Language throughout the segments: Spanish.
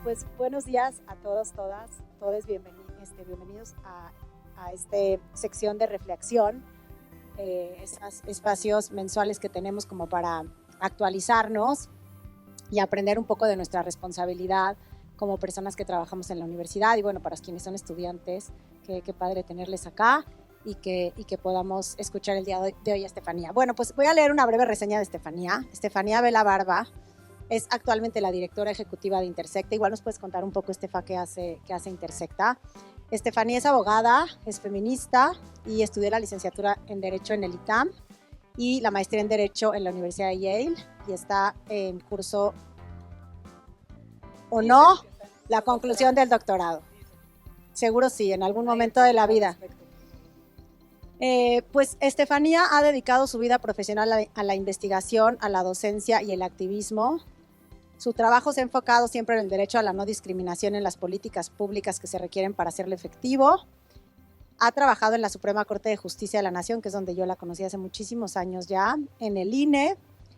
pues buenos días a todos, todas, todos bienvenidos a esta sección de reflexión, estos espacios mensuales que tenemos como para actualizarnos y aprender un poco de nuestra responsabilidad como personas que trabajamos en la universidad. Y bueno, para quienes son estudiantes, qué padre tenerles acá y que podamos escuchar el día de hoy a Estefanía. Bueno, pues voy a leer una breve reseña de Estefanía. Estefanía Vela Barba es actualmente la directora ejecutiva de Intersecta. Igual nos puedes contar un poco, Estefa, qué hace Intersecta. Estefanía es abogada, es feminista y estudió la licenciatura en Derecho en el ITAM y la maestría en Derecho en la Universidad de Yale, y está en curso, o no, la conclusión del doctorado. Seguro sí, en algún momento de la vida. Pues Estefanía ha dedicado su vida profesional a la investigación, a la docencia y el activismo. Su trabajo se ha enfocado siempre en el derecho a la no discriminación en las políticas públicas que se requieren para hacerlo efectivo. Ha trabajado en la Suprema Corte de Justicia de la Nación, que es donde yo la conocí hace muchísimos años ya, en el INE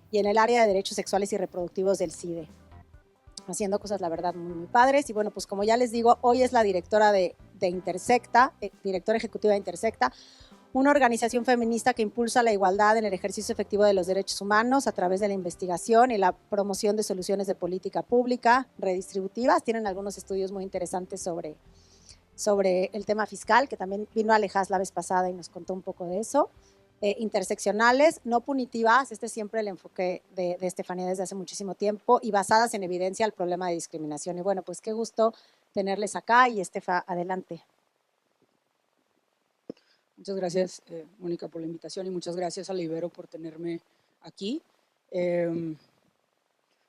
y en el área de derechos sexuales y reproductivos del CIDE, haciendo cosas, la verdad, muy, muy padres. Y bueno, pues como ya les digo, hoy es la directora de Intersecta, directora ejecutiva de Intersecta, una organización feminista que impulsa la igualdad en el ejercicio efectivo de los derechos humanos a través de la investigación y la promoción de soluciones de política pública redistributivas. Tienen algunos estudios muy interesantes sobre el tema fiscal, que también vino Alejas la vez pasada y nos contó un poco de eso. Interseccionales, no punitivas, este es siempre el enfoque de Estefanía desde hace muchísimo tiempo, y basadas en evidencia al problema de discriminación. Y bueno, pues qué gusto tenerles acá. Y Estefa, adelante. Muchas gracias, Mónica, por la invitación, y muchas gracias a la Ibero por tenerme aquí.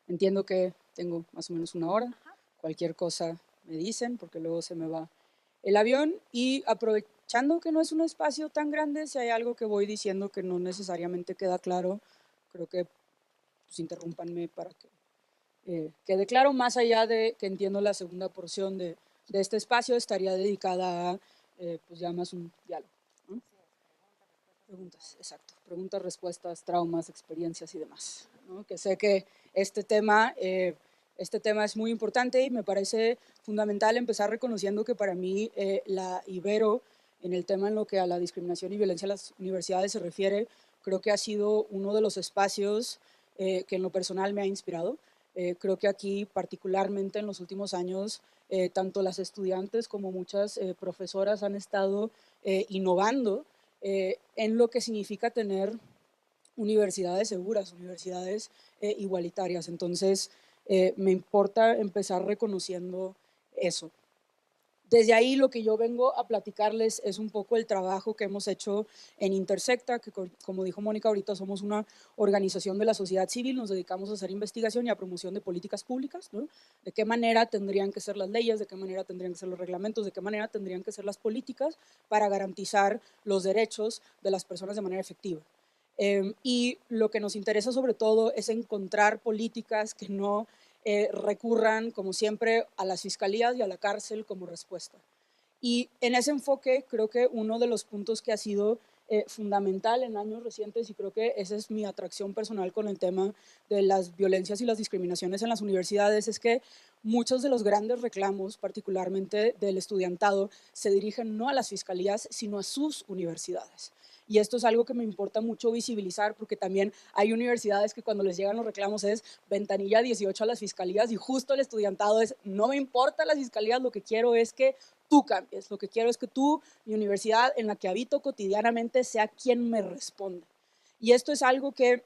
Entiendo que tengo más o menos una hora. Cualquier cosa me dicen, porque luego se me va el avión. Y aprovechando que no es un espacio tan grande, si hay algo que voy diciendo que no necesariamente queda claro, creo que pues, interrúmpanme para que quede claro. Más allá de que entiendo la segunda porción de este espacio, estaría dedicada a pues ya más un diálogo. Preguntas, exacto. Preguntas, respuestas, traumas, experiencias y demás, ¿no? Que sé que este tema es muy importante y me parece fundamental empezar reconociendo que para mí la Ibero, en el tema en lo que a la discriminación y violencia en las universidades se refiere, creo que ha sido uno de los espacios que en lo personal me ha inspirado. Creo que aquí, particularmente en los últimos años, tanto las estudiantes como muchas profesoras han estado innovando en lo que significa tener universidades seguras, universidades igualitarias. Entonces, me importa empezar reconociendo eso. Desde ahí lo que yo vengo a platicarles es un poco el trabajo que hemos hecho en Intersecta, que como dijo Mónica ahorita, somos una organización de la sociedad civil, nos dedicamos a hacer investigación y a promoción de políticas públicas, ¿no? De qué manera tendrían que ser las leyes, de qué manera tendrían que ser los reglamentos, de qué manera tendrían que ser las políticas para garantizar los derechos de las personas de manera efectiva. Y lo que nos interesa sobre todo es encontrar políticas que no recurran, como siempre, a las fiscalías y a la cárcel como respuesta. Y en ese enfoque creo que uno de los puntos que ha sido fundamental en años recientes, y creo que esa es mi atracción personal con el tema de las violencias y las discriminaciones en las universidades, es que muchos de los grandes reclamos, particularmente del estudiantado, se dirigen no a las fiscalías, sino a sus universidades. Y esto es algo que me importa mucho visibilizar, porque también hay universidades que cuando les llegan los reclamos es ventanilla 18 a las fiscalías, y justo el estudiantado es, no me importa las fiscalías, lo que quiero es que tú cambies, lo que quiero es que tú, mi universidad en la que habito cotidianamente, sea quien me responda. Y esto es algo que,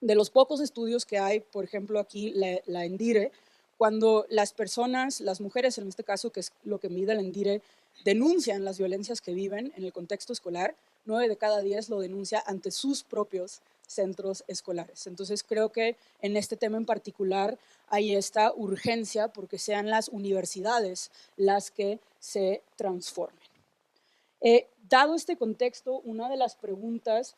de los pocos estudios que hay, por ejemplo aquí la ENDIRE, cuando las personas, las mujeres en este caso, que es lo que mide la ENDIRE, denuncian las violencias que viven en el contexto escolar, 9 de cada 10 lo denuncia ante sus propios centros escolares. Entonces creo que en este tema en particular hay esta urgencia porque sean las universidades las que se transformen. Dado este contexto, una de las preguntas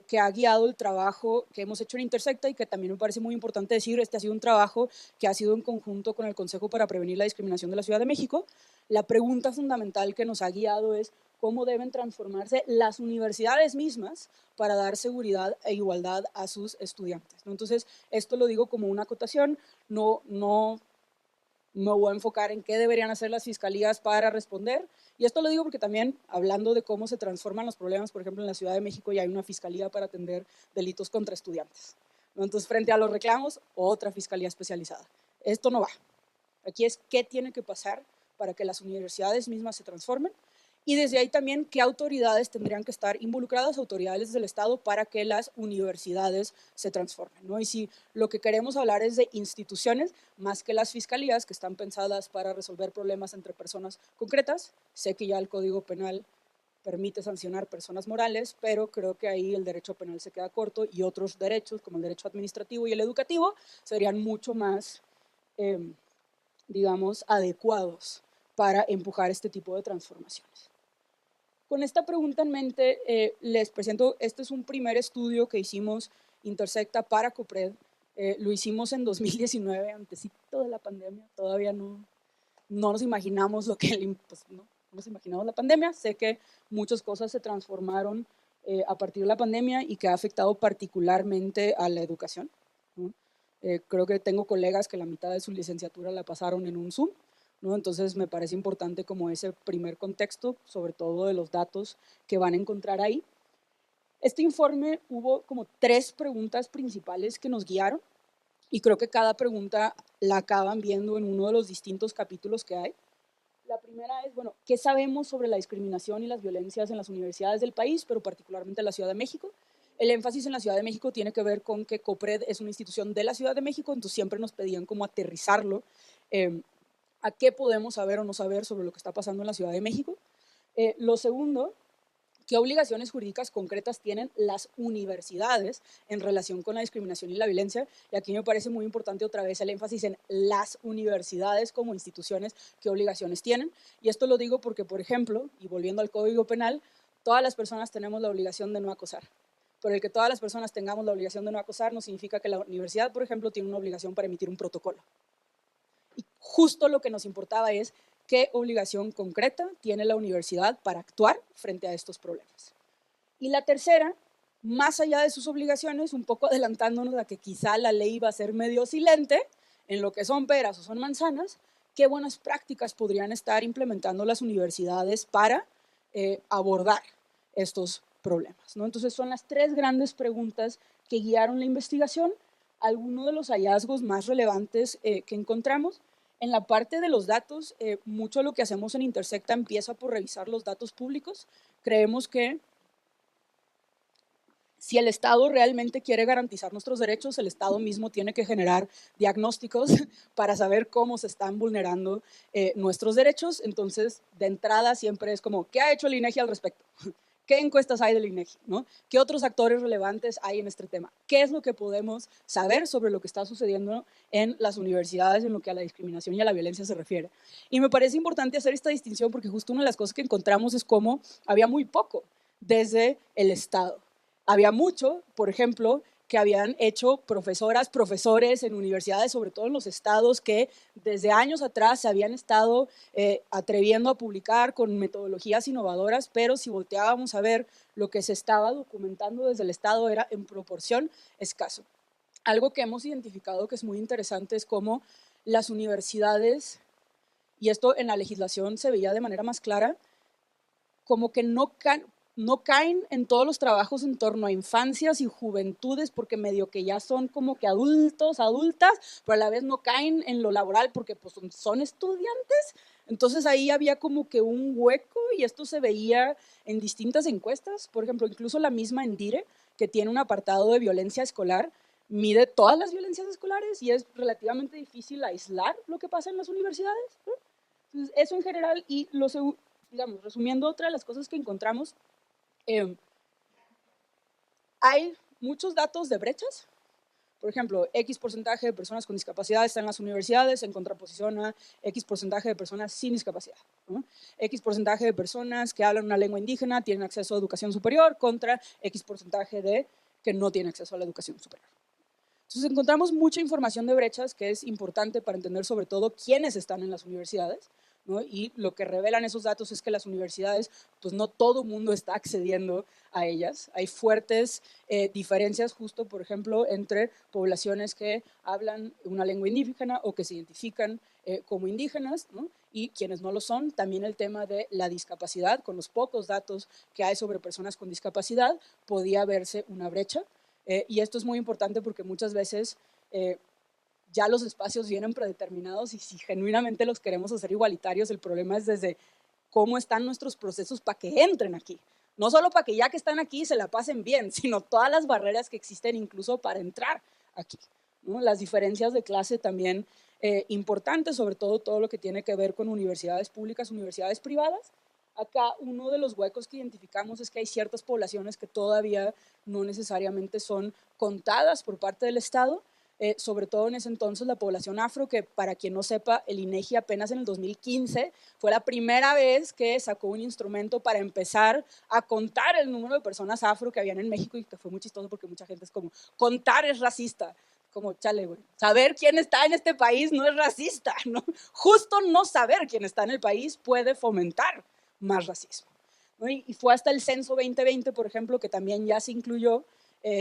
que ha guiado el trabajo que hemos hecho en Intersecta, y que también me parece muy importante decir, este ha sido un trabajo que ha sido en conjunto con el Consejo para Prevenir la Discriminación de la Ciudad de México. La pregunta fundamental que nos ha guiado es cómo deben transformarse las universidades mismas para dar seguridad e igualdad a sus estudiantes, ¿no? Entonces, esto lo digo como una acotación, no me voy a enfocar en qué deberían hacer las fiscalías para responder. Y esto lo digo porque también, hablando de cómo se transforman los problemas, por ejemplo, en la Ciudad de México ya hay una fiscalía para atender delitos contra estudiantes, ¿no? Entonces, frente a los reclamos, otra fiscalía especializada. Esto no va. Aquí es qué tiene que pasar para que las universidades mismas se transformen. Y desde ahí también, ¿qué autoridades tendrían que estar involucradas, autoridades del Estado, para que las universidades se transformen, ¿no? Y si lo que queremos hablar es de instituciones, más que las fiscalías, que están pensadas para resolver problemas entre personas concretas, sé que ya el Código Penal permite sancionar personas morales, pero creo que ahí el derecho penal se queda corto y otros derechos, como el derecho administrativo y el educativo, serían mucho más, digamos, adecuados para empujar este tipo de transformaciones. Con esta pregunta en mente, les presento, este es un primer estudio que hicimos Intersecta para COPRED. Lo hicimos en 2019, antesito de la pandemia, todavía no nos imaginamos lo que, pues, no nos imaginamos la pandemia. Sé que muchas cosas se transformaron a partir de la pandemia y que ha afectado particularmente a la educación, ¿no? Creo que tengo colegas que la mitad de su licenciatura la pasaron en un Zoom, ¿no? Entonces me parece importante como ese primer contexto, sobre todo de los datos que van a encontrar ahí. Este informe hubo como 3 preguntas principales que nos guiaron y creo que cada pregunta la acaban viendo en uno de los distintos capítulos que hay. La primera es, bueno, ¿qué sabemos sobre la discriminación y las violencias en las universidades del país, pero particularmente en la Ciudad de México? El énfasis en la Ciudad de México tiene que ver con que COPRED es una institución de la Ciudad de México, entonces siempre nos pedían como aterrizarlo a qué podemos saber o no saber sobre lo que está pasando en la Ciudad de México. Lo segundo, ¿qué obligaciones jurídicas concretas tienen las universidades en relación con la discriminación y la violencia? Y aquí me parece muy importante otra vez el énfasis en las universidades como instituciones, ¿qué obligaciones tienen? Y esto lo digo porque, por ejemplo, y volviendo al Código Penal, todas las personas tenemos la obligación de no acosar. Pero el que todas las personas tengamos la obligación de no acosar no significa que la universidad, por ejemplo, tiene una obligación para emitir un protocolo. Y justo lo que nos importaba es qué obligación concreta tiene la universidad para actuar frente a estos problemas. Y la tercera, más allá de sus obligaciones, un poco adelantándonos a que quizá la ley va a ser medio silente en lo que son peras o son manzanas, qué buenas prácticas podrían estar implementando las universidades para abordar estos problemas, ¿no? Entonces son las 3 grandes preguntas que guiaron la investigación. Algunos de los hallazgos más relevantes que encontramos. En la parte de los datos, mucho de lo que hacemos en Intersecta empieza por revisar los datos públicos. Creemos que si el Estado realmente quiere garantizar nuestros derechos, el Estado mismo tiene que generar diagnósticos para saber cómo se están vulnerando nuestros derechos. Entonces, de entrada siempre es como, ¿qué ha hecho el INEGI al respecto? ¿Qué encuestas hay del INEGI, ¿no? ¿Qué otros actores relevantes hay en este tema? ¿Qué es lo que podemos saber sobre lo que está sucediendo en las universidades en lo que a la discriminación y a la violencia se refiere? Y me parece importante hacer esta distinción porque justo una de las cosas que encontramos es cómo había muy poco desde el Estado. Había mucho, por ejemplo, que habían hecho profesoras, profesores en universidades, sobre todo en los estados, que desde años atrás se habían estado atreviendo a publicar con metodologías innovadoras, pero si volteábamos a ver lo que se estaba documentando desde el estado era en proporción escaso. Algo que hemos identificado que es muy interesante es cómo las universidades, y esto en la legislación se veía de manera más clara, como que no caen en todos los trabajos en torno a infancias y juventudes porque medio que ya son como que adultos, adultas, pero a la vez no caen en lo laboral porque pues son estudiantes. Entonces ahí había como que un hueco y esto se veía en distintas encuestas. Por ejemplo, incluso la misma Endire, que tiene un apartado de violencia escolar, mide todas las violencias escolares y es relativamente difícil aislar lo que pasa en las universidades, ¿no? Entonces, eso en general y digamos, resumiendo otra de las cosas que encontramos, hay muchos datos de brechas. Por ejemplo, X porcentaje de personas con discapacidad están en las universidades en contraposición a X porcentaje de personas sin discapacidad, ¿no? X porcentaje de personas que hablan una lengua indígena tienen acceso a educación superior contra X porcentaje de que no tienen acceso a la educación superior. Entonces encontramos mucha información de brechas que es importante para entender sobre todo quiénes están en las universidades, ¿no? Y lo que revelan esos datos es que las universidades, pues no todo el mundo está accediendo a ellas. Hay fuertes diferencias justo, por ejemplo, entre poblaciones que hablan una lengua indígena o que se identifican como indígenas, ¿no? Y quienes no lo son. También el tema de la discapacidad, con los pocos datos que hay sobre personas con discapacidad, podía verse una brecha. Y esto es muy importante porque muchas veces ya los espacios vienen predeterminados y si genuinamente los queremos hacer igualitarios, el problema es desde cómo están nuestros procesos para que entren aquí. No solo para que ya que están aquí se la pasen bien, sino todas las barreras que existen incluso para entrar aquí, ¿no? Las diferencias de clase también importantes, sobre todo lo que tiene que ver con universidades públicas, universidades privadas. Acá uno de los huecos que identificamos es que hay ciertas poblaciones que todavía no necesariamente son contadas por parte del Estado, sobre todo en ese entonces la población afro, que para quien no sepa, el INEGI apenas en el 2015 fue la primera vez que sacó un instrumento para empezar a contar el número de personas afro que habían en México, y que fue muy chistoso porque mucha gente es como, contar es racista. Como, chale, güey, saber quién está en este país no es racista, ¿no? Justo no saber quién está en el país puede fomentar más racismo, ¿no? Y fue hasta el censo 2020, por ejemplo, que también ya se incluyó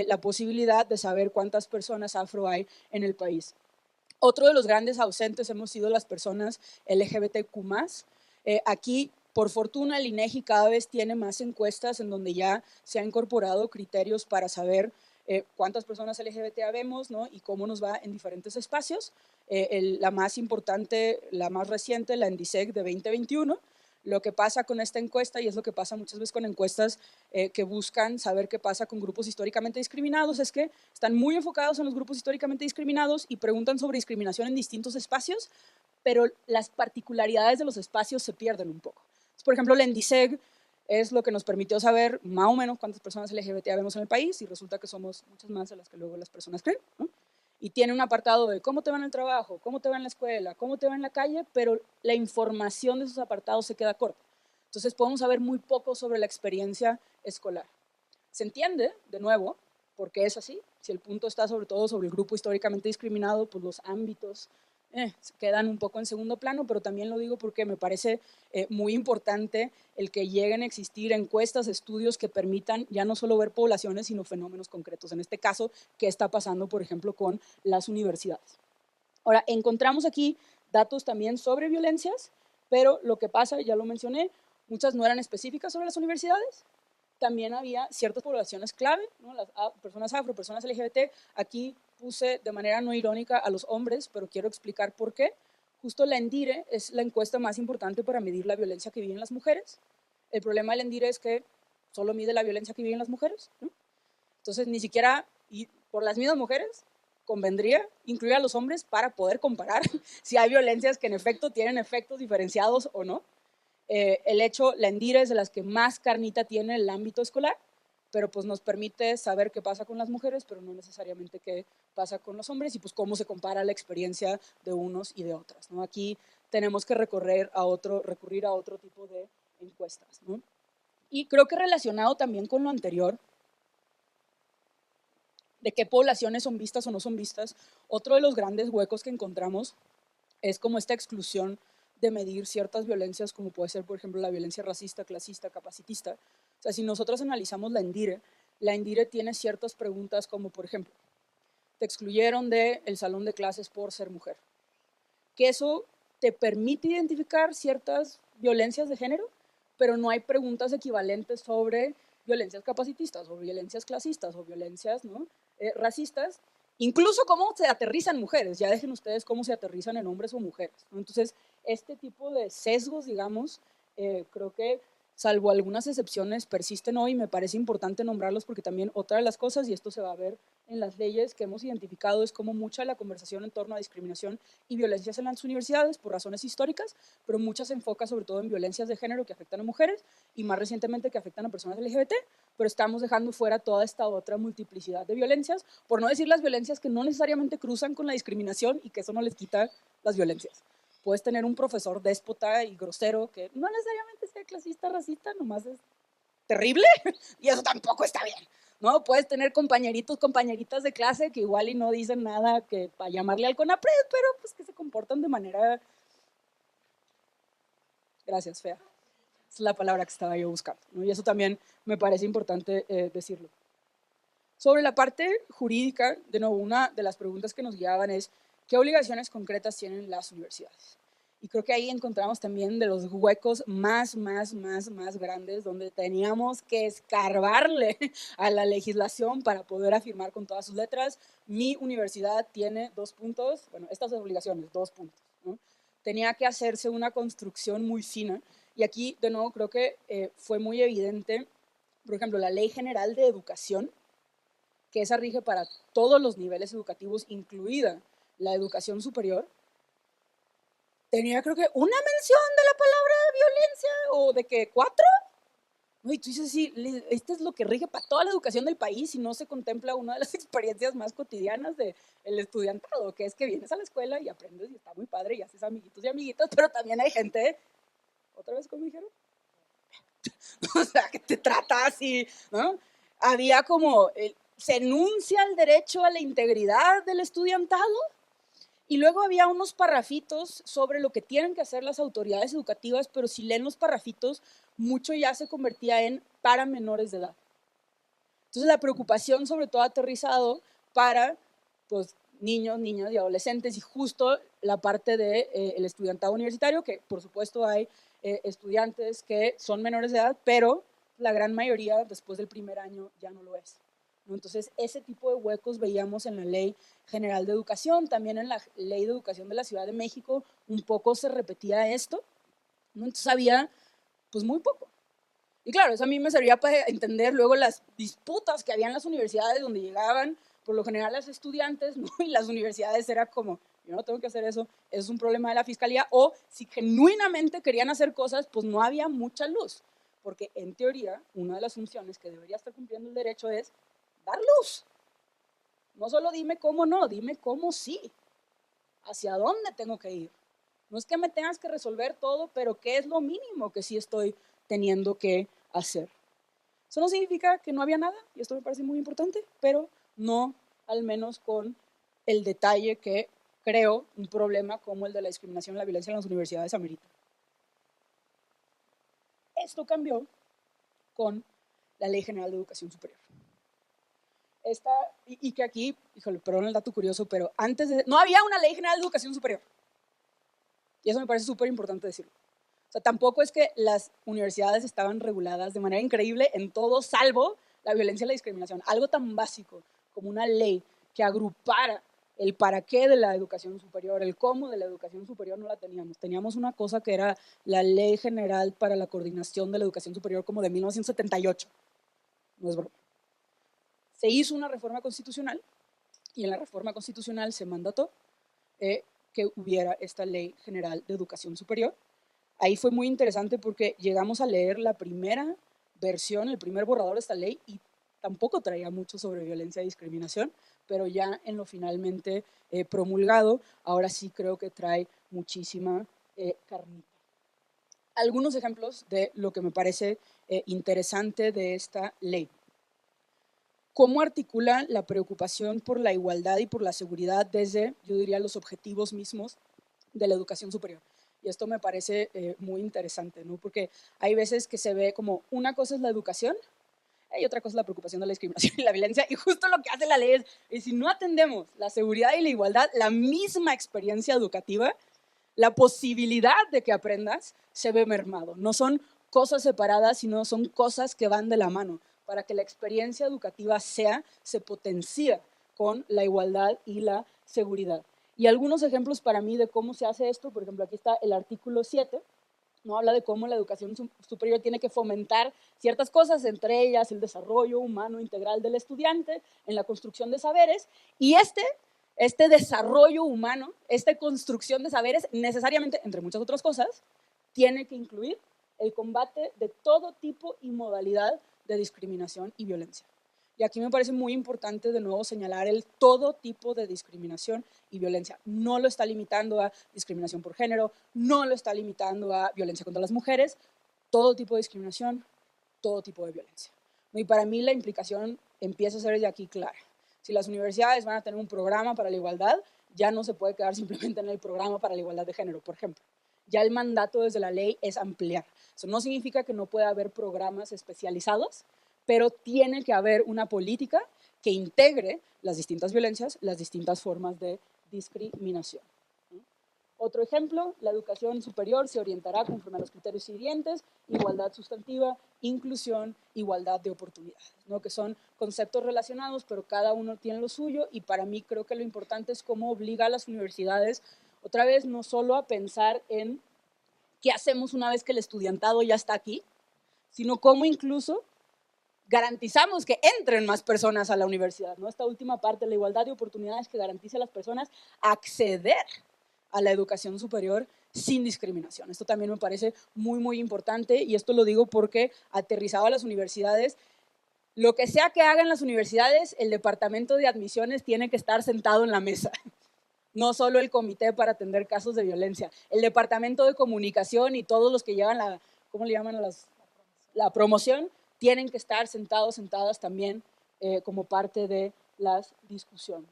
la posibilidad de saber cuántas personas afro hay en el país. Otro de los grandes ausentes hemos sido las personas LGBTQ+. Aquí, por fortuna, el INEGI cada vez tiene más encuestas en donde ya se han incorporado criterios para saber cuántas personas LGBT habemos, ¿no? Y cómo nos va en diferentes espacios. La más importante, la más reciente, la ENDISEC de 2021, lo que pasa con esta encuesta, y es lo que pasa muchas veces con encuestas que buscan saber qué pasa con grupos históricamente discriminados, es que están muy enfocados en los grupos históricamente discriminados y preguntan sobre discriminación en distintos espacios, pero las particularidades de los espacios se pierden un poco. Por ejemplo, la ENDISEG es lo que nos permitió saber más o menos cuántas personas LGBT vemos en el país, y resulta que somos muchas más de las que luego las personas creen, ¿no? Y tiene un apartado de cómo te va en el trabajo, cómo te va en la escuela, cómo te va en la calle, pero la información de esos apartados se queda corta. Entonces podemos saber muy poco sobre la experiencia escolar. Se entiende, de nuevo, por qué es así. Si el punto está sobre todo sobre el grupo históricamente discriminado, pues los ámbitos quedan un poco en segundo plano, pero también lo digo porque me parece muy importante el que lleguen a existir encuestas, estudios que permitan ya no solo ver poblaciones, sino fenómenos concretos. En este caso, ¿qué está pasando, por ejemplo, con las universidades? Ahora, encontramos aquí datos también sobre violencias, pero lo que pasa, ya lo mencioné, muchas no eran específicas sobre las universidades. También había ciertas poblaciones clave, ¿no? Las personas afro, personas LGBT. Aquí puse de manera no irónica a los hombres, pero quiero explicar por qué. Justo la ENDIRE es la encuesta más importante para medir la violencia que viven las mujeres. El problema de la ENDIRE es que solo mide la violencia que viven las mujeres, ¿no? Entonces, ni siquiera, y por las mismas mujeres, convendría incluir a los hombres para poder comparar si hay violencias que en efecto tienen efectos diferenciados o no. El hecho, la ENDIRE es de las que más carnita tiene el ámbito escolar, pero pues nos permite saber qué pasa con las mujeres, pero no necesariamente qué pasa con los hombres, y pues cómo se compara la experiencia de unos y de otras, ¿no? Aquí tenemos que recurrir a otro tipo de encuestas, ¿no? Y creo que relacionado también con lo anterior, de qué poblaciones son vistas o no son vistas, otro de los grandes huecos que encontramos es como esta exclusión de medir ciertas violencias, como puede ser, por ejemplo, la violencia racista, clasista, capacitista. O sea, si nosotros analizamos la ENDIRE tiene ciertas preguntas como, por ejemplo, te excluyeron del salón de clases por ser mujer. Que eso te permite identificar ciertas violencias de género, pero no hay preguntas equivalentes sobre violencias capacitistas o violencias clasistas o violencias, ¿no? Racistas, incluso cómo se aterrizan mujeres, ya dejen ustedes cómo se aterrizan en hombres o mujeres, ¿no? Entonces, este tipo de sesgos, digamos, creo que salvo algunas excepciones persisten hoy, y me parece importante nombrarlos porque también otra de las cosas, y esto se va a ver en las leyes que hemos identificado, es como mucha de la conversación en torno a discriminación y violencias en las universidades por razones históricas, pero muchas se enfoca sobre todo en violencias de género que afectan a mujeres y más recientemente que afectan a personas LGBT, pero estamos dejando fuera toda esta otra multiplicidad de violencias, por no decir las violencias que no necesariamente cruzan con la discriminación y que eso no les quita las violencias. Puedes tener un profesor déspota y grosero que no necesariamente sea clasista, racista, nomás es terrible y eso tampoco está bien, ¿no? Puedes tener compañeritos, compañeritas de clase que igual y no dicen nada que para llamarle al CONAPRED, pero pues que se comportan de manera Gracias, Fea. Es la palabra que estaba yo buscando, ¿no? Y eso también me parece importante decirlo. Sobre la parte jurídica, de nuevo, una de las preguntas que nos guiaban es ¿qué obligaciones concretas tienen las universidades? Y creo que ahí encontramos también de los huecos más grandes donde teníamos que escarbarle a la legislación para poder afirmar con todas sus letras. Mi universidad tiene 2 puntos, bueno, estas obligaciones, 2 puntos, ¿no? Tenía que hacerse una construcción muy fina y aquí, de nuevo, creo que fue muy evidente, por ejemplo, la Ley General de Educación, que esa rige para todos los niveles educativos, incluida la educación superior, tenía creo que una mención de la palabra violencia o de que 4. ¿No? Y tú dices, sí, esto es lo que rige para toda la educación del país y no se contempla una de las experiencias más cotidianas del estudiantado, que es que vienes a la escuela y aprendes y está muy padre y haces amiguitos y amiguitas, pero también hay gente, otra vez como dijeron, o sea, que te trata así, ¿no? Había como, se enuncia el derecho a la integridad del estudiantado y luego había unos parrafitos sobre lo que tienen que hacer las autoridades educativas, pero si leen los parrafitos, mucho ya se convertía en para menores de edad. Entonces la preocupación sobre todo aterrizado para pues, niños, niñas y adolescentes y justo la parte del estudiantado universitario, que por supuesto hay estudiantes que son menores de edad, pero la gran mayoría después del primer año ya no lo es, ¿no? Entonces ese tipo de huecos veíamos en la Ley General de Educación, también en la Ley de Educación de la Ciudad de México un poco se repetía esto, ¿no? Entonces había pues muy poco. Y claro, eso a mí me servía para entender luego las disputas que había en las universidades donde llegaban por lo general los estudiantes, ¿no? Y las universidades era como, yo no tengo que hacer eso, es un problema de la fiscalía, o si genuinamente querían hacer cosas, pues no había mucha luz, porque en teoría una de las funciones que debería estar cumpliendo el derecho es dar luz. No solo dime cómo no, dime cómo sí, hacia dónde tengo que ir. No es que me tengas que resolver todo, pero ¿qué es lo mínimo que sí estoy teniendo que hacer? Eso no significa que no había nada, y esto me parece muy importante, pero no al menos con el detalle que creo un problema como el de la discriminación y la violencia en las universidades amerita. Esto cambió con la Ley General de Educación Superior. Y que aquí, híjole, perdón el dato curioso, pero no había una Ley General de Educación Superior. Y eso me parece súper importante decirlo. O sea, tampoco es que las universidades estaban reguladas de manera increíble en todo, salvo la violencia y la discriminación. Algo tan básico como una ley que agrupara el para qué de la educación superior, el cómo de la educación superior no la teníamos. Teníamos una cosa que era la Ley General para la Coordinación de la Educación Superior como de 1978. No es broma. Se hizo una reforma constitucional y en la reforma constitucional se mandató que hubiera esta Ley General de Educación Superior. Ahí fue muy interesante porque llegamos a leer la primera versión, el primer borrador de esta ley y tampoco traía mucho sobre violencia y discriminación, pero ya en lo finalmente promulgado, ahora sí creo que trae muchísima carnita. Algunos ejemplos de lo que me parece interesante de esta ley. ¿Cómo articula la preocupación por la igualdad y por la seguridad desde, yo diría, los objetivos mismos de la educación superior? Y esto me parece muy interesante, ¿no? Porque hay veces que se ve como una cosa es la educación y otra cosa es la preocupación de la discriminación y la violencia, y justo lo que hace la ley es si no atendemos la seguridad y la igualdad, la misma experiencia educativa, la posibilidad de que aprendas se ve mermado. No son cosas separadas, sino son cosas que van de la mano para que la experiencia educativa se potencia con la igualdad y la seguridad. Y algunos ejemplos para mí de cómo se hace esto, por ejemplo, aquí está el artículo 7, ¿no? Habla de cómo la educación superior tiene que fomentar ciertas cosas, entre ellas el desarrollo humano integral del estudiante en la construcción de saberes, y este desarrollo humano, esta construcción de saberes, necesariamente, entre muchas otras cosas, tiene que incluir el combate de todo tipo y modalidad de discriminación y violencia. Y aquí me parece muy importante de nuevo señalar el todo tipo de discriminación y violencia. No lo está limitando a discriminación por género, no lo está limitando a violencia contra las mujeres, todo tipo de discriminación, todo tipo de violencia. Y para mí la implicación empieza a ser de aquí clara. Si las universidades van a tener un programa para la igualdad, ya no se puede quedar simplemente en el programa para la igualdad de género, por ejemplo. ya el mandato desde la ley es ampliar. Eso no significa que no pueda haber programas especializados, pero tiene que haber una política que integre las distintas violencias, las distintas formas de discriminación. Otro ejemplo, la educación superior se orientará conforme a los criterios siguientes: igualdad sustantiva, inclusión, igualdad de oportunidades, ¿no? Que son conceptos relacionados, pero cada uno tiene lo suyo, y para mí creo que lo importante es cómo obliga a las universidades, otra vez, no solo a pensar en qué hacemos una vez que el estudiantado ya está aquí, sino cómo incluso garantizamos que entren más personas a la universidad, ¿no? Esta última parte, la igualdad de oportunidades, que garantice a las personas acceder a la educación superior sin discriminación. Esto también me parece muy, muy importante, y esto lo digo porque, aterrizado a las universidades, lo que sea que hagan las universidades, el departamento de admisiones tiene que estar sentado en la mesa. No solo el comité para atender casos de violencia, el departamento de comunicación y todos los que llevan la, ¿cómo le llaman a la promoción? Tienen que estar sentados, sentadas también como parte de las discusiones.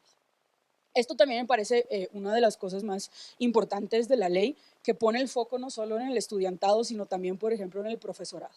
Esto también me parece una de las cosas más importantes de la ley, que pone el foco no solo en el estudiantado, sino también, por ejemplo, en el profesorado,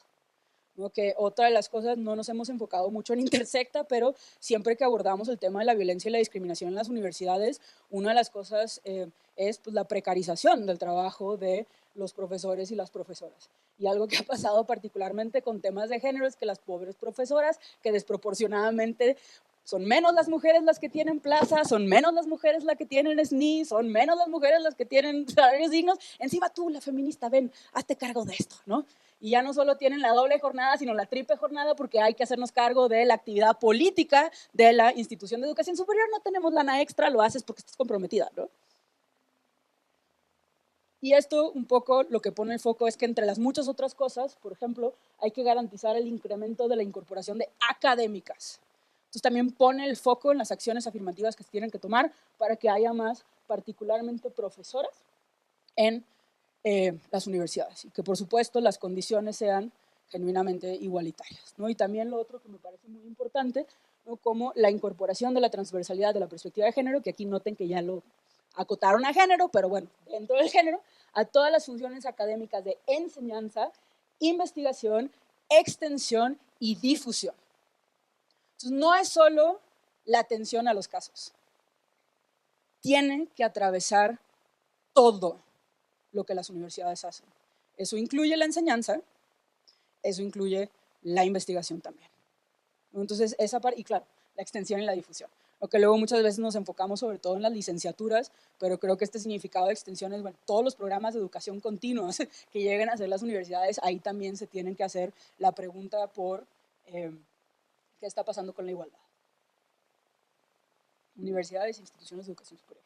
¿no? Que otra de las cosas, no nos hemos enfocado mucho en Intersecta, pero siempre que abordamos el tema de la violencia y la discriminación en las universidades, una de las cosas es pues, la precarización del trabajo de los profesores y las profesoras. Y algo que ha pasado particularmente con temas de género es que las pobres profesoras, que desproporcionadamente son menos las mujeres las que tienen plaza, son menos las mujeres las que tienen SNI, son menos las mujeres las que tienen salarios dignos, encima tú, la feminista, ven, hazte cargo de esto, ¿no? Y ya no solo tienen la doble jornada, sino la triple jornada, porque hay que hacernos cargo de la actividad política de la institución de educación superior. No tenemos lana extra, lo haces porque estás comprometida, ¿no? Y esto un poco lo que pone el foco es que, entre las muchas otras cosas, por ejemplo, hay que garantizar el incremento de la incorporación de académicas. Entonces también pone el foco en las acciones afirmativas que se tienen que tomar para que haya más, particularmente profesoras, en las universidades, y que por supuesto las condiciones sean genuinamente igualitarias, ¿no? Y también lo otro que me parece muy importante, ¿no? Como la incorporación de la transversalidad de la perspectiva de género, que aquí noten que ya lo acotaron a género, pero bueno, dentro del género, a todas las funciones académicas de enseñanza, investigación, extensión y difusión. Entonces, no es solo la atención a los casos, tiene que atravesar todo lo que las universidades hacen. Eso incluye la enseñanza, eso incluye la investigación también. Entonces, esa parte, y claro, la extensión y la difusión. Lo que luego muchas veces nos enfocamos sobre todo en las licenciaturas, pero creo que este significado de extensión es, bueno, todos los programas de educación continua que lleguen a hacer las universidades, ahí también se tienen que hacer la pregunta por qué está pasando con la igualdad. Universidades e instituciones de educación superior.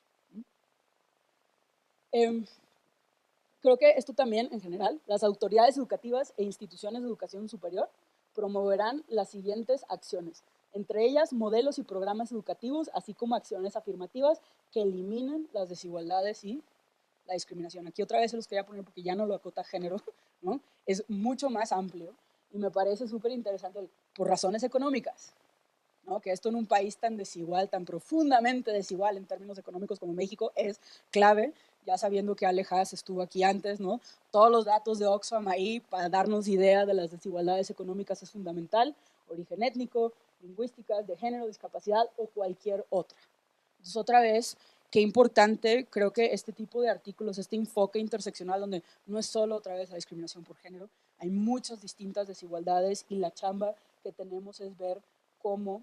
Creo que esto también, en general, las autoridades educativas e instituciones de educación superior promoverán las siguientes acciones, entre ellas modelos y programas educativos, así como acciones afirmativas que eliminen las desigualdades y la discriminación. Aquí otra vez se los quería poner porque ya no lo acota género, ¿no? Es mucho más amplio y me parece súper interesante por razones económicas, ¿no? Que esto en un país tan desigual, tan profundamente desigual en términos económicos como México, es clave, ya sabiendo que Ale Haas estuvo aquí antes, ¿no? Todos los datos de Oxfam ahí para darnos idea de las desigualdades económicas es fundamental, origen étnico, lingüísticas, de género, discapacidad o cualquier otra. Entonces, otra vez, qué importante, creo que este tipo de artículos, este enfoque interseccional donde no es solo otra vez la discriminación por género, hay muchas distintas desigualdades y la chamba que tenemos es ver cómo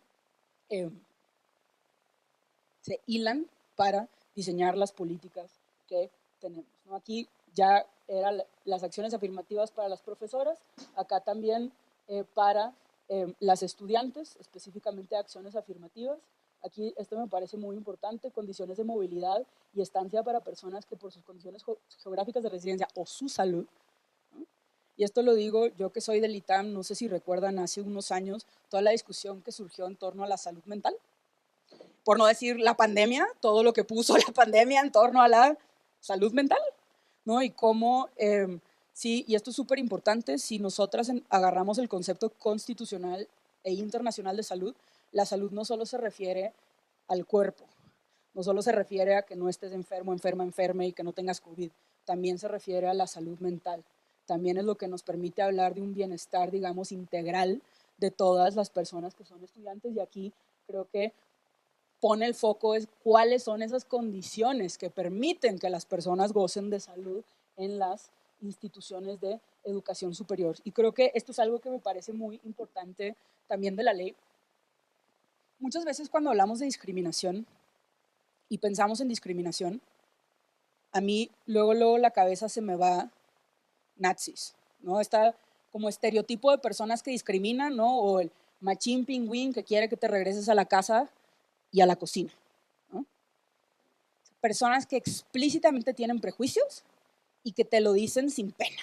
se hilan para diseñar las políticas que tenemos, ¿no? Aquí ya eran las acciones afirmativas para las profesoras, acá también para las estudiantes, específicamente acciones afirmativas. Aquí esto me parece muy importante, condiciones de movilidad y estancia para personas que por sus condiciones geográficas de residencia o su salud, ¿no? Y esto lo digo yo que soy del ITAM, no sé si recuerdan hace unos años toda la discusión que surgió en torno a la salud mental, por no decir la pandemia, todo lo que puso la pandemia en torno a la salud mental, ¿no? Y cómo, sí, y esto es súper importante, si nosotras agarramos el concepto constitucional e internacional de salud, la salud no solo se refiere al cuerpo, no solo se refiere a que no estés enfermo, enferma, enferme y que no tengas COVID. también se refiere a la salud mental. También es lo que nos permite hablar de un bienestar, digamos, integral de todas las personas que son estudiantes. Y aquí creo que pone el foco en cuáles son esas condiciones que permiten que las personas gocen de salud en las instituciones de educación superior. Y creo que esto es algo que me parece muy importante también de la ley. Muchas veces cuando hablamos de discriminación y pensamos en discriminación, a mí luego la cabeza se me va nazis, ¿no? Está como estereotipo de personas que discriminan, ¿no? O el machín pingüín que quiere que te regreses a la casa y a la cocina, ¿no? Personas que explícitamente tienen prejuicios y que te lo dicen sin pena.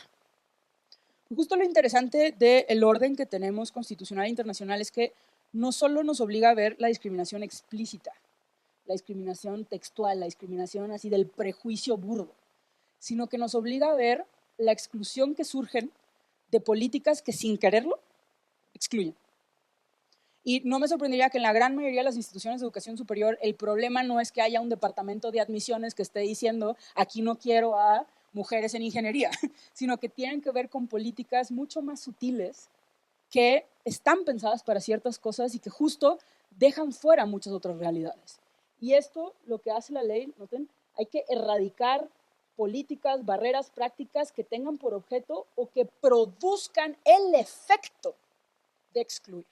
Justo lo interesante del orden que tenemos constitucional e internacional es que no solo nos obliga a ver la discriminación explícita, la discriminación textual, la discriminación así del prejuicio burdo, sino que nos obliga a ver la exclusión que surgen de políticas que sin quererlo excluyen. Y no me sorprendería que en la gran mayoría de las instituciones de educación superior el problema no es que haya un departamento de admisiones que esté diciendo aquí no quiero a mujeres en ingeniería, sino que tienen que ver con políticas mucho más sutiles que están pensadas para ciertas cosas y que justo dejan fuera muchas otras realidades. Y esto lo que hace la ley, noten, hay que erradicar políticas, barreras, prácticas que tengan por objeto o que produzcan el efecto de excluir.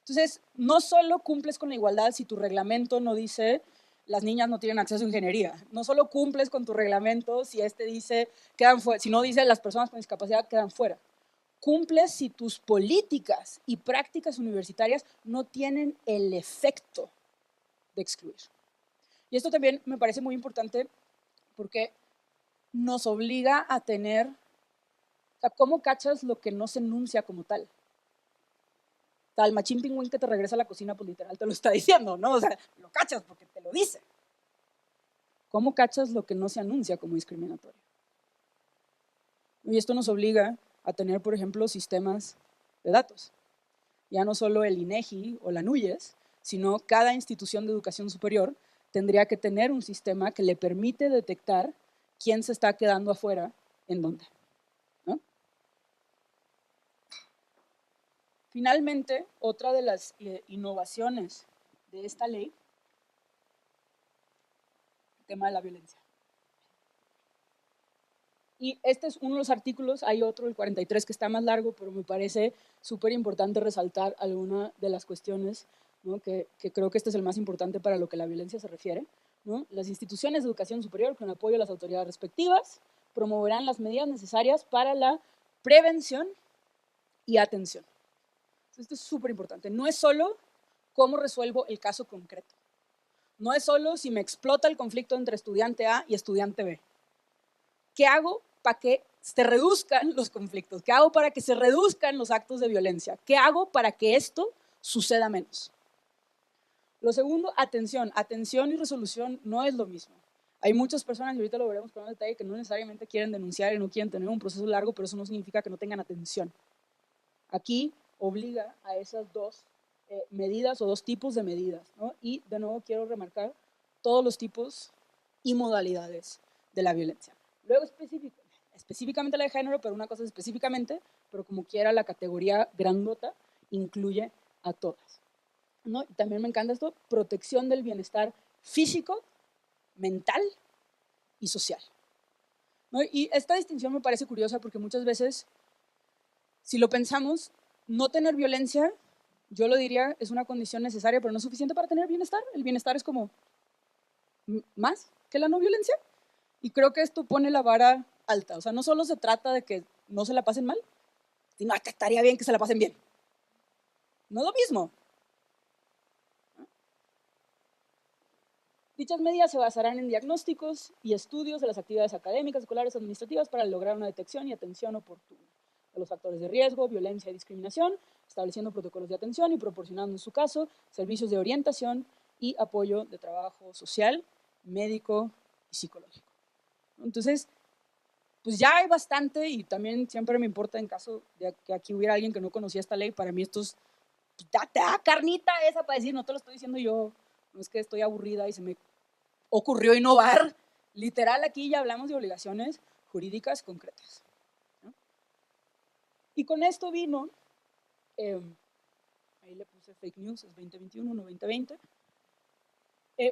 Entonces, no solo cumples con la igualdad si tu reglamento no dice las niñas no tienen acceso a ingeniería, no solo cumples con tu reglamento si dice quedan fuera, si no dice las personas con discapacidad quedan fuera. Cumples si tus políticas y prácticas universitarias no tienen el efecto de excluir. Y esto también me parece muy importante porque nos obliga a tener, o sea, ¿cómo cachas lo que no se enuncia como tal? Tal machín pingüín que te regresa a la cocina, pues literal te lo está diciendo, ¿no? O sea, lo cachas porque te lo dice. ¿Cómo cachas lo que no se anuncia como discriminatorio? Y esto nos obliga a tener, por ejemplo, sistemas de datos. Ya no solo el INEGI o la NUYES, sino cada institución de educación superior tendría que tener un sistema que le permite detectar quién se está quedando afuera en dónde, ¿no? Finalmente, otra de las innovaciones de esta ley, el tema de la violencia. Y este es uno de los artículos, hay otro, el 43, que está más largo, pero me parece súper importante resaltar alguna de las cuestiones, ¿no? que creo que este es el más importante para lo que la violencia se refiere, ¿no? Las instituciones de educación superior, con apoyo a las autoridades respectivas, promoverán las medidas necesarias para la prevención y atención. Esto es súper importante. No es solo cómo resuelvo el caso concreto. No es solo si me explota el conflicto entre estudiante A y estudiante B. ¿Qué hago para que se reduzcan los conflictos? ¿Qué hago para que se reduzcan los actos de violencia? ¿Qué hago para que esto suceda menos? Lo segundo, atención. Atención y resolución no es lo mismo. Hay muchas personas, y ahorita lo veremos con más detalle, que no necesariamente quieren denunciar y no quieren tener un proceso largo, pero eso no significa que no tengan atención. Aquí obliga a esas dos medidas o dos tipos de medidas, ¿no? Y de nuevo quiero remarcar todos los tipos y modalidades de la violencia. Luego específicamente la de género, pero una cosa específicamente, pero como quiera la categoría grandota incluye a todas, ¿no? Y también me encanta esto, protección del bienestar físico, mental y social, ¿no? Y esta distinción me parece curiosa porque muchas veces, si lo pensamos, no tener violencia, yo lo diría, es una condición necesaria, pero no suficiente para tener bienestar. El bienestar es como más que la no violencia. Y creo que esto pone la vara alta. O sea, no solo se trata de que no se la pasen mal, sino que estaría bien que se la pasen bien. No es lo mismo. Dichas medidas se basarán en diagnósticos y estudios de las actividades académicas, escolares, administrativas para lograr una detección y atención oportuna de los factores de riesgo, violencia y discriminación, estableciendo protocolos de atención y proporcionando, en su caso, servicios de orientación y apoyo de trabajo social, médico y psicológico. Entonces, pues ya hay bastante y también siempre me importa en caso de que aquí hubiera alguien que no conocía esta ley, para mí esto es, te da carnita esa para decir, no te lo estoy diciendo yo, no es que estoy aburrida y se me ocurrió innovar, Literal, aquí ya hablamos de obligaciones jurídicas concretas, ¿no? Y con esto vino, ahí le puse fake news, es 2021, no 2020,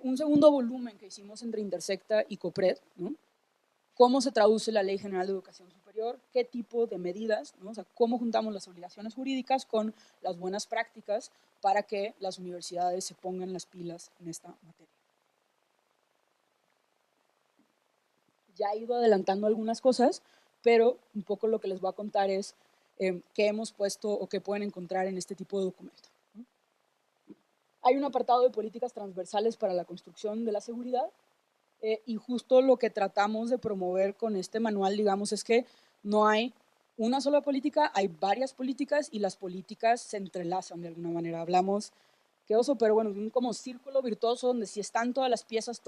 un segundo volumen que hicimos entre Intersecta y COPRED, ¿no? Cómo se traduce la Ley General de Educación Superior, qué tipo de medidas, ¿no? O sea, cómo juntamos las obligaciones jurídicas con las buenas prácticas para que las universidades se pongan las pilas en esta materia. Ya he ido adelantando algunas cosas, pero un poco lo que les voy a contar es qué hemos puesto o qué pueden encontrar en este tipo de documento. Hay un apartado de políticas transversales para la construcción de la seguridad, y justo lo que tratamos de promover con este manual, digamos, es que no hay una sola política, hay varias políticas y las políticas se entrelazan de alguna manera. Hablamos, qué oso, pero bueno, un como círculo virtuoso donde si están todas las piezas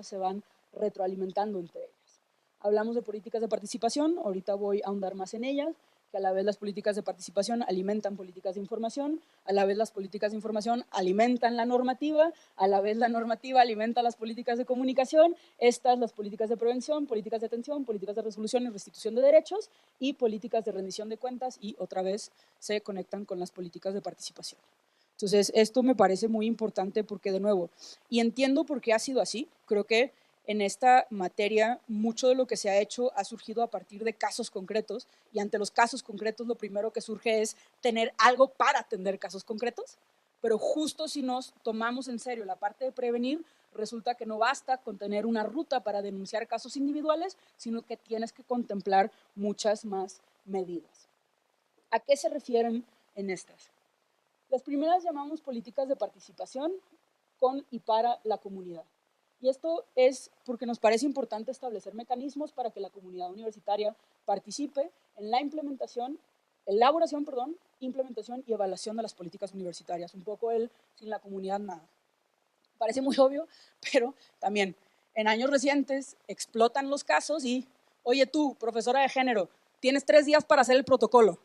se van retroalimentando entre ellas. Hablamos de políticas de participación, ahorita voy a ahondar más en ellas, que a la vez las políticas de participación alimentan políticas de información, a la vez las políticas de información alimentan la normativa, a la vez la normativa alimenta las políticas de comunicación, estas las políticas de prevención, políticas de atención, políticas de resolución y restitución de derechos y políticas de rendición de cuentas y otra vez se conectan con las políticas de participación. Entonces, esto me parece muy importante porque, de nuevo, y entiendo por qué ha sido así, creo que en esta materia mucho de lo que se ha hecho ha surgido a partir de casos concretos y ante los casos concretos lo primero que surge es tener algo para atender casos concretos, pero justo si nos tomamos en serio la parte de prevenir, resulta que no basta con tener una ruta para denunciar casos individuales, sino que tienes que contemplar muchas más medidas. ¿A qué se refieren en estas? Las primeras llamamos políticas de participación con y para la comunidad. Y esto es porque nos parece importante establecer mecanismos para que la comunidad universitaria participe en la implementación, implementación y evaluación de las políticas universitarias. Un poco el sin la comunidad nada. Parece muy obvio, pero también en años recientes explotan los casos y, oye tú, profesora de género, tienes 3 días para hacer el protocolo.